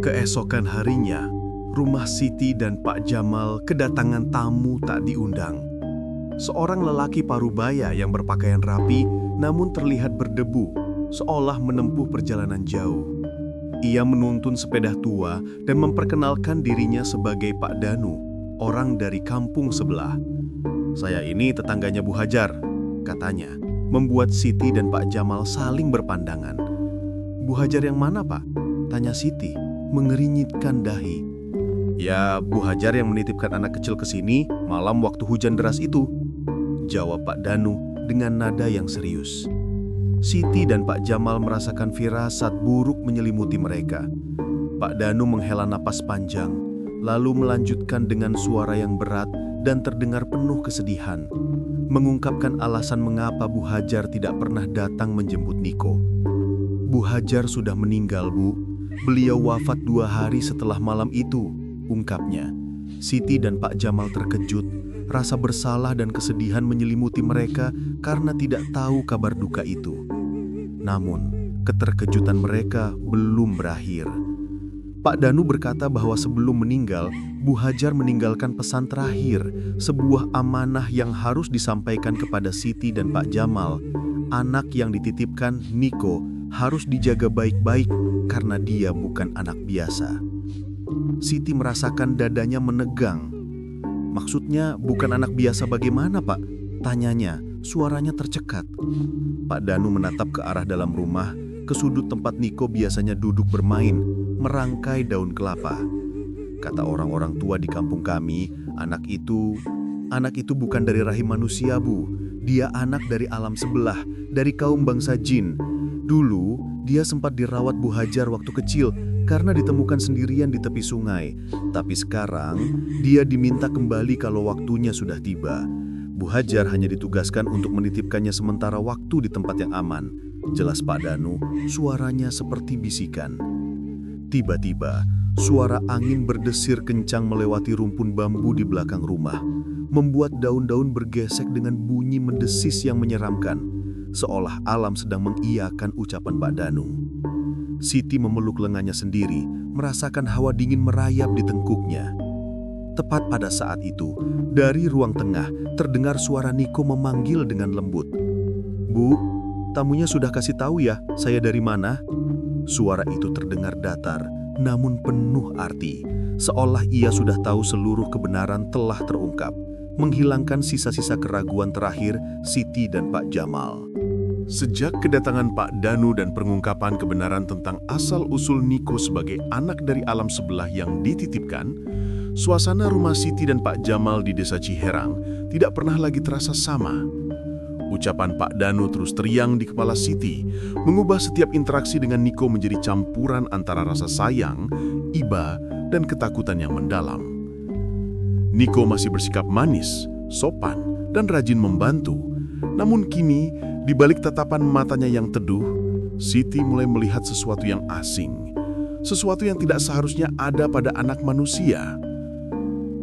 Keesokan harinya, rumah Siti dan Pak Jamal kedatangan tamu tak diundang. Seorang lelaki parubaya yang berpakaian rapi namun terlihat berdebu, seolah menempuh perjalanan jauh. Ia menuntun sepeda tua dan memperkenalkan dirinya sebagai Pak Danu, orang dari kampung sebelah. "Saya ini tetangganya Bu Hajar," katanya, membuat Siti dan Pak Jamal saling berpandangan. "Bu Hajar yang mana, Pak?" tanya Siti, mengerinyitkan dahi. "Ya, Bu Hajar yang menitipkan anak kecil ke sini malam waktu hujan deras itu," jawab Pak Danu dengan nada yang serius. Siti dan Pak Jamal merasakan firasat buruk menyelimuti mereka. Pak Danu menghela napas panjang, lalu melanjutkan dengan suara yang berat dan terdengar penuh kesedihan, mengungkapkan alasan mengapa Bu Hajar tidak pernah datang menjemput Niko. "Bu Hajar sudah meninggal, Bu. Beliau wafat 2 hari setelah malam itu," ungkapnya. Siti dan Pak Jamal terkejut. Rasa bersalah dan kesedihan menyelimuti mereka karena tidak tahu kabar duka itu. Namun, keterkejutan mereka belum berakhir. Pak Danu berkata bahwa sebelum meninggal, Bu Hajar meninggalkan pesan terakhir, sebuah amanah yang harus disampaikan kepada Siti dan Pak Jamal. Anak yang dititipkan, Niko, harus dijaga baik-baik karena dia bukan anak biasa. Siti merasakan dadanya menegang. "Maksudnya bukan anak biasa bagaimana, Pak?" tanyanya, suaranya tercekat. Pak Danu menatap ke arah dalam rumah, ke sudut tempat Niko biasanya duduk bermain, merangkai daun kelapa. Kata orang-orang tua di kampung kami, anak itu bukan dari rahim manusia, Bu. Dia anak dari alam sebelah, dari kaum bangsa jin. Dulu, dia sempat dirawat Bu Hajar waktu kecil karena ditemukan sendirian di tepi sungai. Tapi sekarang, dia diminta kembali kalau waktunya sudah tiba. Bu Hajar hanya ditugaskan untuk menitipkannya sementara waktu di tempat yang aman. Jelas Pak Danu, suaranya seperti bisikan. Tiba-tiba, suara angin berdesir kencang melewati rumpun bambu di belakang rumah, membuat daun-daun bergesek dengan bunyi mendesis yang menyeramkan, seolah alam sedang mengiyakan ucapan Pak Danu. Siti memeluk lengannya sendiri, merasakan hawa dingin merayap di tengkuknya. Tepat pada saat itu, dari ruang tengah terdengar suara Niko memanggil dengan lembut. "Bu, tamunya sudah kasih tahu ya, saya dari mana?" Suara itu terdengar datar, namun penuh arti, seolah ia sudah tahu seluruh kebenaran telah terungkap, menghilangkan sisa-sisa keraguan terakhir Siti dan Pak Jamal. Sejak kedatangan Pak Danu dan pengungkapan kebenaran tentang asal-usul Niko sebagai anak dari alam sebelah yang dititipkan, suasana rumah Siti dan Pak Jamal di Desa Ciherang tidak pernah lagi terasa sama. Ucapan Pak Danu terus teriang di kepala Siti, mengubah setiap interaksi dengan Niko menjadi campuran antara rasa sayang, iba, dan ketakutan yang mendalam. Niko masih bersikap manis, sopan, dan rajin membantu. Namun kini, di balik tatapan matanya yang teduh, Siti mulai melihat sesuatu yang asing, sesuatu yang tidak seharusnya ada pada anak manusia.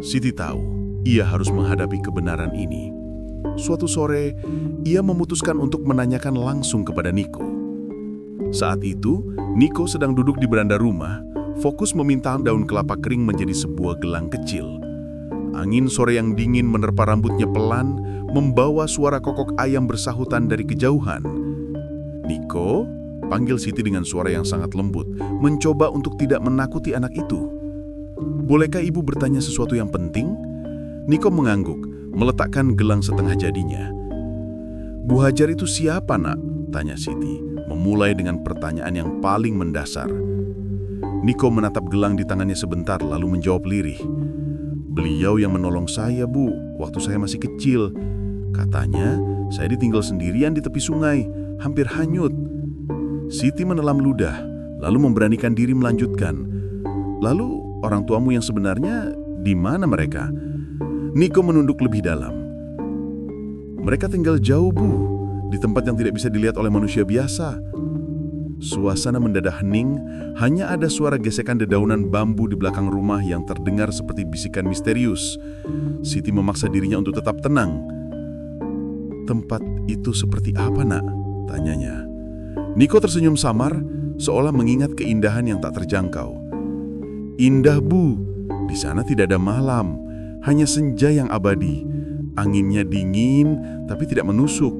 Siti tahu, ia harus menghadapi kebenaran ini. Suatu sore, ia memutuskan untuk menanyakan langsung kepada Niko. Saat itu, Niko sedang duduk di beranda rumah, fokus meminta daun kelapa kering menjadi sebuah gelang kecil. Angin sore yang dingin menerpa rambutnya pelan, membawa suara kokok ayam bersahutan dari kejauhan. "Niko," panggil Siti dengan suara yang sangat lembut, mencoba untuk tidak menakuti anak itu. "Bolehkah ibu bertanya sesuatu yang penting?" Niko mengangguk, meletakkan gelang setengah jadinya. "Bu Hajar itu siapa, Nak?" tanya Siti, memulai dengan pertanyaan yang paling mendasar. Niko menatap gelang di tangannya sebentar lalu menjawab lirih. "Beliau yang menolong saya, Bu, waktu saya masih kecil. Katanya, saya ditinggal sendirian di tepi sungai, hampir hanyut." Siti menelan ludah, lalu memberanikan diri melanjutkan. "Lalu, orang tuamu yang sebenarnya di mana mereka?" Niko menunduk lebih dalam. "Mereka tinggal jauh, Bu, di tempat yang tidak bisa dilihat oleh manusia biasa." Suasana mendadak hening, hanya ada suara gesekan dedaunan bambu di belakang rumah yang terdengar seperti bisikan misterius. Siti memaksa dirinya untuk tetap tenang. "Tempat itu seperti apa, Nak?" tanyanya. Niko tersenyum samar, seolah mengingat keindahan yang tak terjangkau. "Indah, Bu. Di sana tidak ada malam, hanya senja yang abadi. Anginnya dingin, tapi tidak menusuk.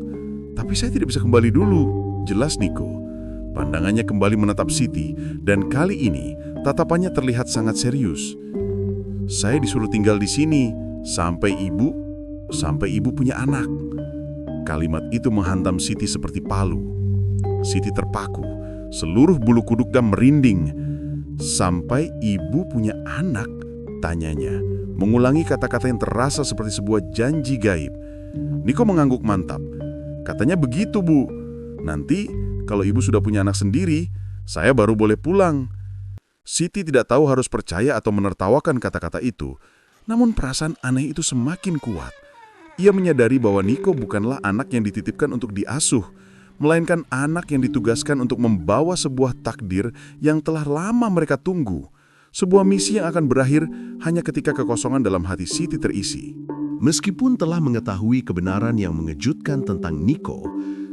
Tapi saya tidak bisa kembali dulu." Jelas Niko. Pandangannya kembali menatap Siti, dan kali ini tatapannya terlihat sangat serius. "Saya disuruh tinggal di sini sampai ibu punya anak." Kalimat itu menghantam Siti seperti palu. Siti terpaku, seluruh bulu kuduknya merinding. "Sampai ibu punya anak?" tanyanya, mengulangi kata-kata yang terasa seperti sebuah janji gaib. Niko mengangguk mantap. "Katanya begitu, Bu. Nanti kalau ibu sudah punya anak sendiri, saya baru boleh pulang." Siti tidak tahu harus percaya atau menertawakan kata-kata itu, namun perasaan aneh itu semakin kuat. Ia menyadari bahwa Niko bukanlah anak yang dititipkan untuk diasuh, melainkan anak yang ditugaskan untuk membawa sebuah takdir yang telah lama mereka tunggu. Sebuah misi yang akan berakhir hanya ketika kekosongan dalam hati Siti terisi. Meskipun telah mengetahui kebenaran yang mengejutkan tentang Niko,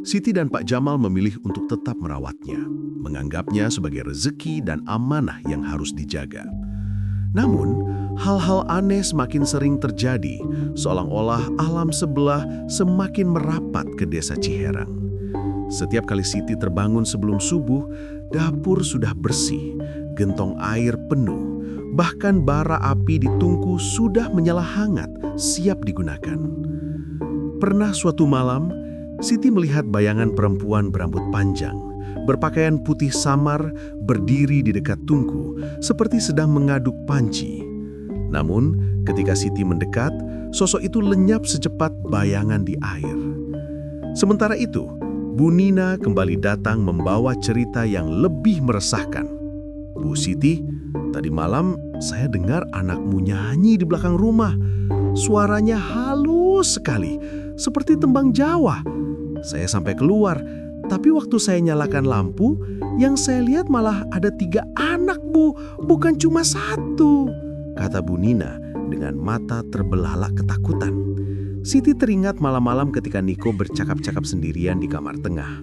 Siti dan Pak Jamal memilih untuk tetap merawatnya, menganggapnya sebagai rezeki dan amanah yang harus dijaga. Namun, hal-hal aneh semakin sering terjadi, seolah-olah alam sebelah semakin merapat ke Desa Ciherang. Setiap kali Siti terbangun sebelum subuh, dapur sudah bersih, gentong air penuh, bahkan bara api di tungku sudah menyala hangat, siap digunakan. Pernah suatu malam, Siti melihat bayangan perempuan berambut panjang, berpakaian putih samar, berdiri di dekat tungku, seperti sedang mengaduk panci. Namun, ketika Siti mendekat, sosok itu lenyap secepat bayangan di air. Sementara itu, Bu Nina kembali datang membawa cerita yang lebih meresahkan. "Bu Siti, tadi malam saya dengar anakmu nyanyi di belakang rumah. Suaranya halus sekali, seperti tembang Jawa. Saya sampai keluar, tapi waktu saya nyalakan lampu, yang saya lihat malah ada 3 anak, Bu, bukan cuma 1," kata Bu Nina dengan mata terbelalak ketakutan. Siti teringat malam-malam ketika Niko bercakap-cakap sendirian di kamar tengah.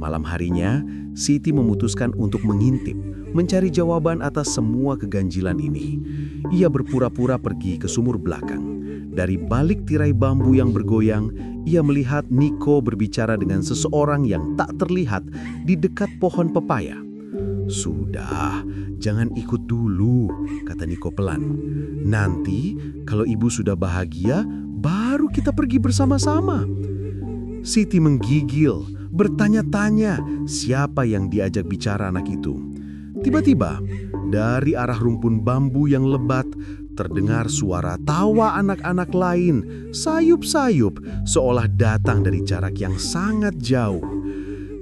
Malam harinya, Siti memutuskan untuk mengintip, mencari jawaban atas semua keganjilan ini. Ia berpura-pura pergi ke sumur belakang. Dari balik tirai bambu yang bergoyang, ia melihat Niko berbicara dengan seseorang yang tak terlihat di dekat pohon pepaya. "Sudah, jangan ikut dulu," kata Niko pelan. "Nanti kalau ibu sudah bahagia, baru kita pergi bersama-sama." Siti menggigil, bertanya-tanya siapa yang diajak bicara anak itu. Tiba-tiba, dari arah rumpun bambu yang lebat, terdengar suara tawa anak-anak lain, sayup-sayup, seolah datang dari jarak yang sangat jauh.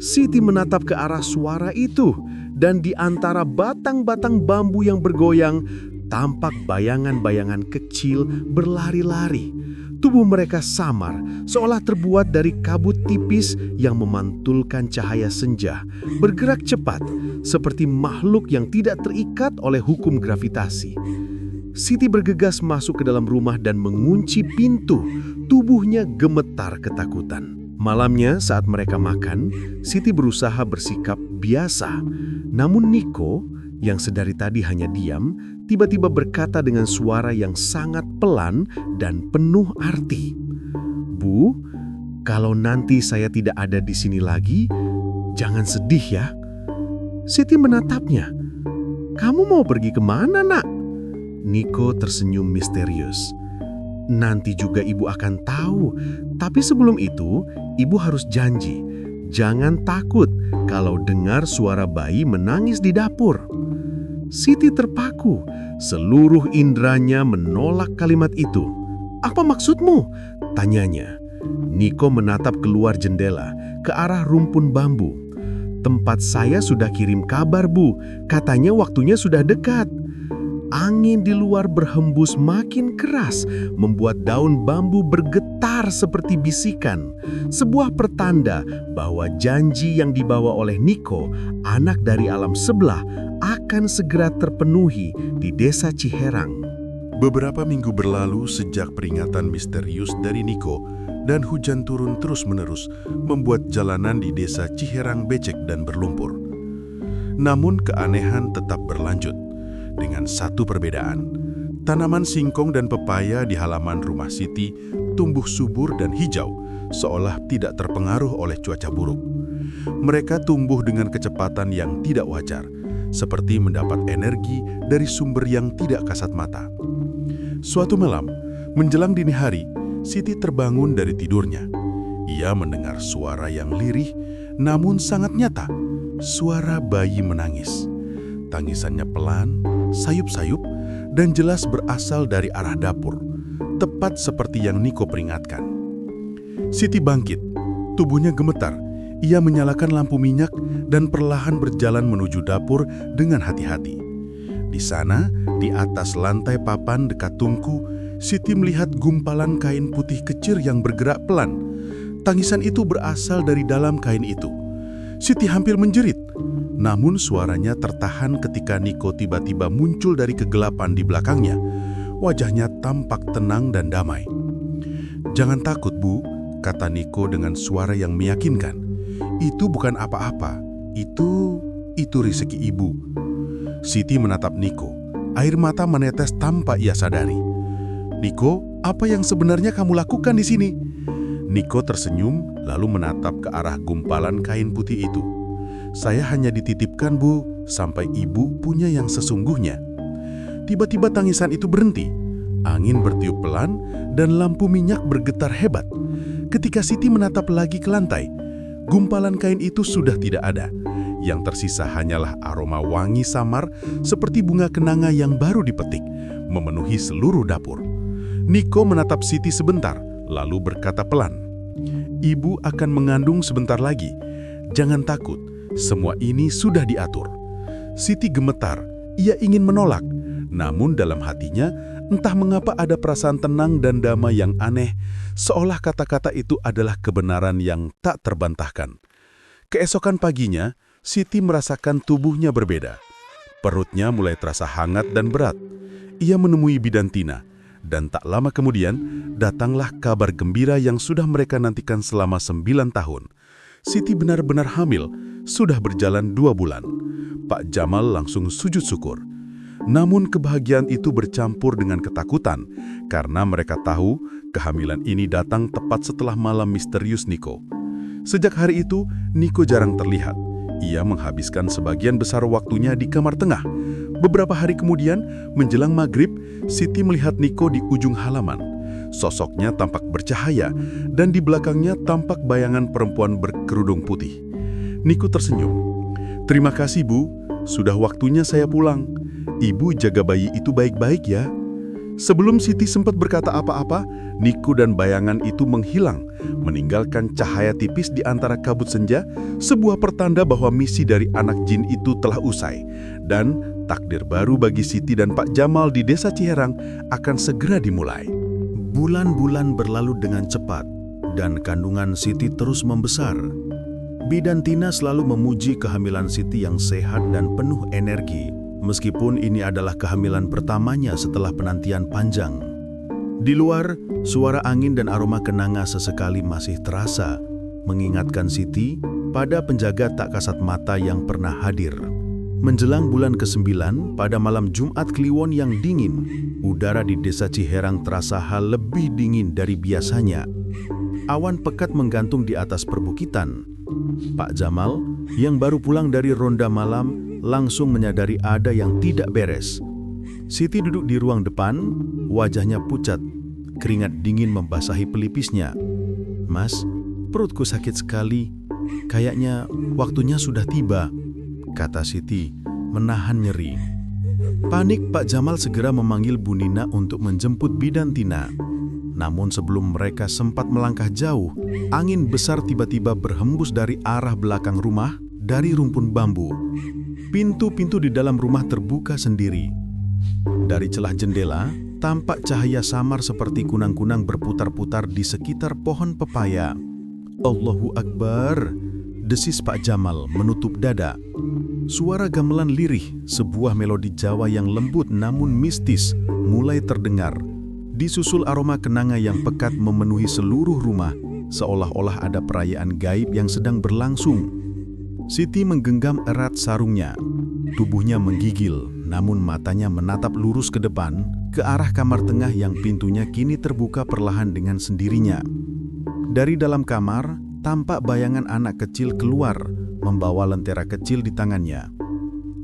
Siti menatap ke arah suara itu, dan di antara batang-batang bambu yang bergoyang, tampak bayangan-bayangan kecil berlari-lari. Tubuh mereka samar, seolah terbuat dari kabut tipis yang memantulkan cahaya senja, bergerak cepat, seperti makhluk yang tidak terikat oleh hukum gravitasi. Siti bergegas masuk ke dalam rumah dan mengunci pintu, tubuhnya gemetar ketakutan. Malamnya saat mereka makan, Siti berusaha bersikap biasa. Namun Niko, yang sedari tadi hanya diam, tiba-tiba berkata dengan suara yang sangat pelan dan penuh arti. "Bu, kalau nanti saya tidak ada di sini lagi, jangan sedih ya." Siti menatapnya. "Kamu mau pergi kemana, Nak?" Niko tersenyum misterius. "Nanti juga ibu akan tahu, tapi sebelum itu, ibu harus janji. Jangan takut kalau dengar suara bayi menangis di dapur." Siti terpaku, seluruh indranya menolak kalimat itu. "Apa maksudmu?" tanyanya. Niko menatap keluar jendela, ke arah rumpun bambu. "Tempat saya sudah kirim kabar, Bu. Katanya waktunya sudah dekat." Angin di luar berhembus makin keras, membuat daun bambu bergetar seperti bisikan. Sebuah pertanda bahwa janji yang dibawa oleh Niko, anak dari alam sebelah, akan segera terpenuhi di desa Ciherang. Beberapa minggu berlalu sejak peringatan misterius dari Niko, dan hujan turun terus-menerus membuat jalanan di desa Ciherang becek dan berlumpur. Namun keanehan tetap berlanjut. Dengan satu perbedaan, tanaman singkong dan pepaya di halaman rumah Siti tumbuh subur dan hijau, seolah tidak terpengaruh oleh cuaca buruk. Mereka tumbuh dengan kecepatan yang tidak wajar, seperti mendapat energi dari sumber yang tidak kasat mata. Suatu malam, menjelang dini hari, Siti terbangun dari tidurnya. Ia mendengar suara yang lirih, namun sangat nyata, suara bayi menangis. Tangisannya pelan, sayup-sayup, dan jelas berasal dari arah dapur, tepat seperti yang Niko peringatkan. Siti bangkit, tubuhnya gemetar. Ia menyalakan lampu minyak dan perlahan berjalan menuju dapur dengan hati-hati. Di sana, di atas lantai papan dekat tungku, Siti melihat gumpalan kain putih kecil yang bergerak pelan. Tangisan itu berasal dari dalam kain itu. Siti hampir menjerit. Namun suaranya tertahan ketika Niko tiba-tiba muncul dari kegelapan di belakangnya. Wajahnya tampak tenang dan damai. "Jangan takut, Bu," kata Niko dengan suara yang meyakinkan. "Itu bukan apa-apa. Itu rezeki Ibu." Siti menatap Niko. Air mata menetes tanpa ia sadari. "Niko, apa yang sebenarnya kamu lakukan di sini?" Niko tersenyum lalu menatap ke arah gumpalan kain putih itu. "Saya hanya dititipkan, Bu, sampai Ibu punya yang sesungguhnya." Tiba-tiba tangisan itu berhenti. Angin bertiup pelan dan lampu minyak bergetar hebat. Ketika Siti menatap lagi ke lantai, gumpalan kain itu sudah tidak ada. Yang tersisa hanyalah aroma wangi samar seperti bunga kenanga yang baru dipetik, memenuhi seluruh dapur. Niko menatap Siti sebentar, lalu berkata pelan, "Ibu akan mengandung sebentar lagi. Jangan takut, semua ini sudah diatur." Siti gemetar, ia ingin menolak. Namun dalam hatinya, entah mengapa ada perasaan tenang dan damai yang aneh, seolah kata-kata itu adalah kebenaran yang tak terbantahkan. Keesokan paginya, Siti merasakan tubuhnya berbeda. Perutnya mulai terasa hangat dan berat. Ia menemui bidan Tina, dan tak lama kemudian datanglah kabar gembira yang sudah mereka nantikan selama 9 tahun. Siti benar-benar hamil, sudah berjalan 2 bulan. Pak Jamal langsung sujud syukur. Namun kebahagiaan itu bercampur dengan ketakutan, karena mereka tahu kehamilan ini datang tepat setelah malam misterius Niko. Sejak hari itu, Niko jarang terlihat. Ia menghabiskan sebagian besar waktunya di kamar tengah. Beberapa hari kemudian, menjelang maghrib, Siti melihat Niko di ujung halaman. Sosoknya tampak bercahaya, dan di belakangnya tampak bayangan perempuan berkerudung putih. Niko tersenyum. "Terima kasih, Bu. Sudah waktunya saya pulang. Ibu jaga bayi itu baik-baik ya." Sebelum Siti sempat berkata apa-apa, Niko dan bayangan itu menghilang, meninggalkan cahaya tipis di antara kabut senja, sebuah pertanda bahwa misi dari anak jin itu telah usai, dan takdir baru bagi Siti dan Pak Jamal di Desa Ciherang akan segera dimulai. Bulan-bulan berlalu dengan cepat, dan kandungan Siti terus membesar. Bidan Tina selalu memuji kehamilan Siti yang sehat dan penuh energi, meskipun ini adalah kehamilan pertamanya setelah penantian panjang. Di luar, suara angin dan aroma kenanga sesekali masih terasa, mengingatkan Siti pada penjaga tak kasat mata yang pernah hadir. Menjelang bulan ke-9, pada malam Jumat Kliwon yang dingin, udara di Desa Ciherang terasa hal lebih dingin dari biasanya. Awan pekat menggantung di atas perbukitan. Pak Jamal, yang baru pulang dari ronda malam, langsung menyadari ada yang tidak beres. Siti duduk di ruang depan, wajahnya pucat, keringat dingin membasahi pelipisnya. "Mas, perutku sakit sekali. Kayaknya waktunya sudah tiba," kata Siti, menahan nyeri. Panik, Pak Jamal segera memanggil Bu Nina untuk menjemput bidan Tina. Namun sebelum mereka sempat melangkah jauh, angin besar tiba-tiba berhembus dari arah belakang rumah, dari rumpun bambu. Pintu-pintu di dalam rumah terbuka sendiri. Dari celah jendela, tampak cahaya samar seperti kunang-kunang berputar-putar di sekitar pohon pepaya. "Allahu Akbar," desis Pak Jamal menutup dada. Suara gamelan lirih, sebuah melodi Jawa yang lembut namun mistis, mulai terdengar. Disusul aroma kenanga yang pekat memenuhi seluruh rumah, seolah-olah ada perayaan gaib yang sedang berlangsung. Siti menggenggam erat sarungnya. Tubuhnya menggigil, namun matanya menatap lurus ke depan, ke arah kamar tengah yang pintunya kini terbuka perlahan dengan sendirinya. Dari dalam kamar, tampak bayangan anak kecil keluar, membawa lentera kecil di tangannya.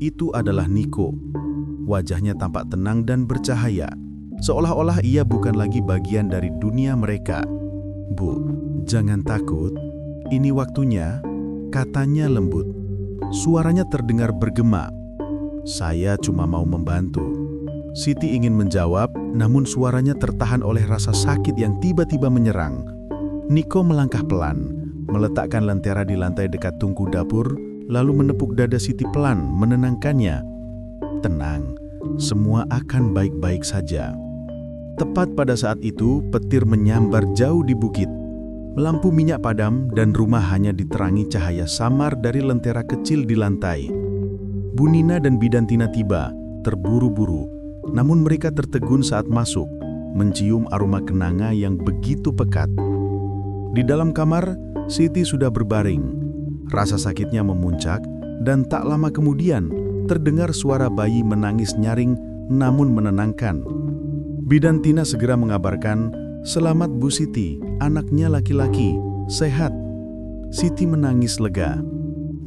Itu adalah Niko. Wajahnya tampak tenang dan bercahaya, seolah-olah ia bukan lagi bagian dari dunia mereka. "Bu, jangan takut. Ini waktunya," katanya lembut. Suaranya terdengar bergema. "Saya cuma mau membantu." Siti ingin menjawab, namun suaranya tertahan oleh rasa sakit yang tiba-tiba menyerang. Niko melangkah pelan, meletakkan lentera di lantai dekat tungku dapur, lalu menepuk dada Siti pelan, menenangkannya. "Tenang, semua akan baik-baik saja." Tepat pada saat itu, petir menyambar jauh di bukit. Lampu minyak padam dan rumah hanya diterangi cahaya samar dari lentera kecil di lantai. Bu Nina dan bidan Tina tiba, terburu-buru, namun mereka tertegun saat masuk, mencium aroma kenanga yang begitu pekat. Di dalam kamar, Siti sudah berbaring. Rasa sakitnya memuncak, dan tak lama kemudian terdengar suara bayi menangis nyaring namun menenangkan. Bidan Tina segera mengabarkan, "Selamat Bu Siti, anaknya laki-laki, sehat." Siti menangis lega.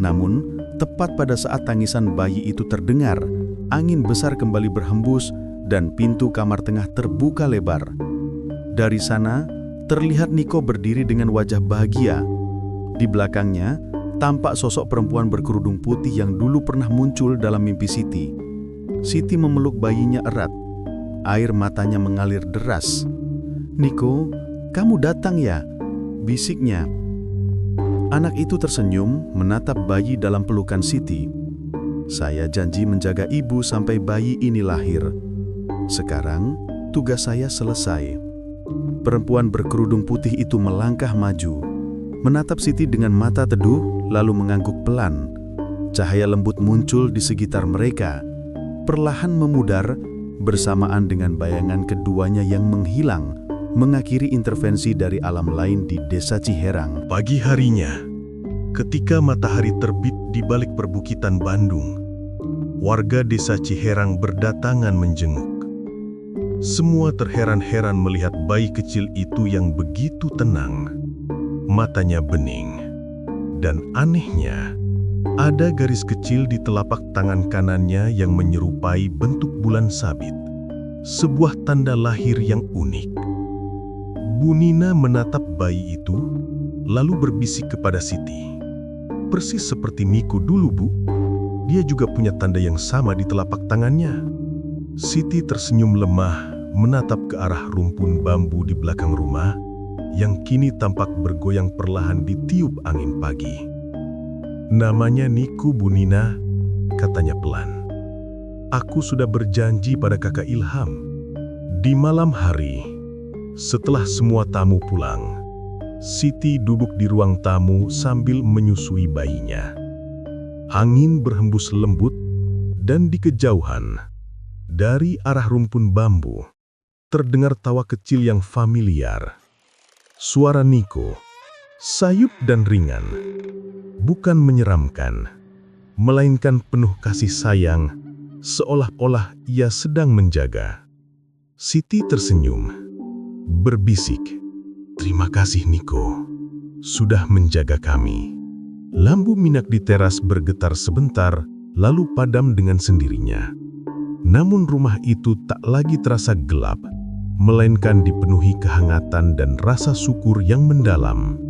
Namun, tepat pada saat tangisan bayi itu terdengar, angin besar kembali berhembus dan pintu kamar tengah terbuka lebar. Dari sana, terlihat Niko berdiri dengan wajah bahagia. Di belakangnya, tampak sosok perempuan berkerudung putih yang dulu pernah muncul dalam mimpi Siti. Siti memeluk bayinya erat. Air matanya mengalir deras. "Niko, kamu datang ya?" bisiknya. Anak itu tersenyum menatap bayi dalam pelukan Siti. "Saya janji menjaga ibu sampai bayi ini lahir. Sekarang, tugas saya selesai." Perempuan berkerudung putih itu melangkah maju, menatap Siti dengan mata teduh, lalu mengangguk pelan. Cahaya lembut muncul di sekitar mereka, perlahan memudar bersamaan dengan bayangan keduanya yang menghilang, mengakhiri intervensi dari alam lain di Desa Ciherang. Pagi harinya, ketika matahari terbit di balik perbukitan Bandung, warga Desa Ciherang berdatangan menjenguk. Semua terheran-heran melihat bayi kecil itu yang begitu tenang. Matanya bening. Dan anehnya, ada garis kecil di telapak tangan kanannya yang menyerupai bentuk bulan sabit. Sebuah tanda lahir yang unik. Bu Nina menatap bayi itu, lalu berbisik kepada Siti. "Persis seperti Niko dulu, Bu. Dia juga punya tanda yang sama di telapak tangannya." Siti tersenyum lemah, menatap ke arah rumpun bambu di belakang rumah, yang kini tampak bergoyang perlahan ditiup angin pagi. "Namanya Niko, Bu Nina," katanya pelan. "Aku sudah berjanji pada Kakak Ilham." Di malam hari, setelah semua tamu pulang, Siti duduk di ruang tamu sambil menyusui bayinya. Angin berhembus lembut, dan di kejauhan, dari arah rumpun bambu, terdengar tawa kecil yang familiar. Suara Niko, sayup dan ringan, bukan menyeramkan, melainkan penuh kasih sayang, seolah-olah ia sedang menjaga. Siti tersenyum, berbisik, "Terima kasih Niko, sudah menjaga kami." Lampu minyak di teras bergetar sebentar, lalu padam dengan sendirinya. Namun rumah itu tak lagi terasa gelap, melainkan dipenuhi kehangatan dan rasa syukur yang mendalam.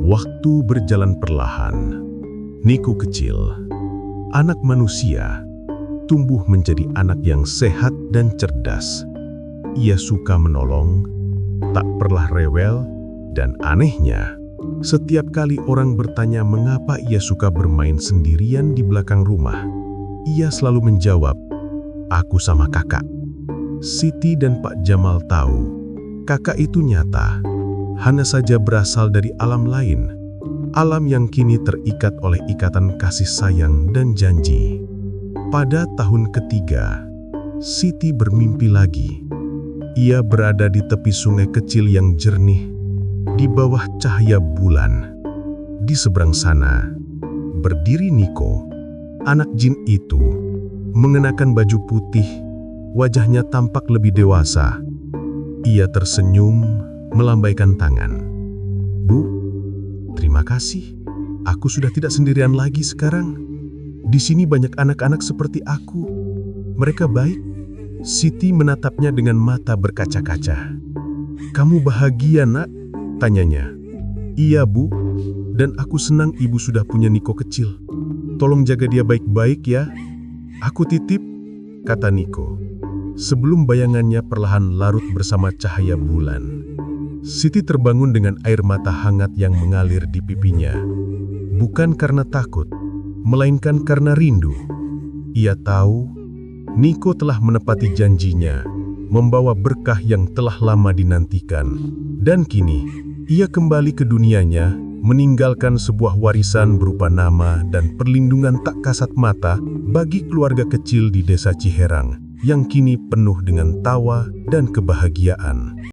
Waktu berjalan perlahan. Niko kecil, anak manusia, tumbuh menjadi anak yang sehat dan cerdas. Ia suka menolong, tak pernah rewel, dan anehnya, setiap kali orang bertanya mengapa ia suka bermain sendirian di belakang rumah, ia selalu menjawab, "Aku sama kakak." Siti dan Pak Jamal tahu, kakak itu nyata, hanya saja berasal dari alam lain, alam yang kini terikat oleh ikatan kasih sayang dan janji. Pada tahun ketiga, Siti bermimpi lagi. Ia berada di tepi sungai kecil yang jernih, di bawah cahaya bulan. Di seberang sana, berdiri Niko, anak jin itu, mengenakan baju putih, wajahnya tampak lebih dewasa. Ia tersenyum, melambaikan tangan. "Bu, terima kasih. Aku sudah tidak sendirian lagi sekarang. Di sini banyak anak-anak seperti aku. Mereka baik." Siti menatapnya dengan mata berkaca-kaca. "Kamu bahagia, Nak?" tanyanya. "Iya, Bu. Dan aku senang ibu sudah punya Niko kecil. Tolong jaga dia baik-baik ya. Aku titip," kata Niko. Sebelum bayangannya perlahan larut bersama cahaya bulan. Siti terbangun dengan air mata hangat yang mengalir di pipinya. Bukan karena takut, melainkan karena rindu. Ia tahu Niko telah menepati janjinya, membawa berkah yang telah lama dinantikan. Dan kini, ia kembali ke dunianya, meninggalkan sebuah warisan berupa nama dan perlindungan tak kasat mata bagi keluarga kecil di Desa Ciherang, yang kini penuh dengan tawa dan kebahagiaan.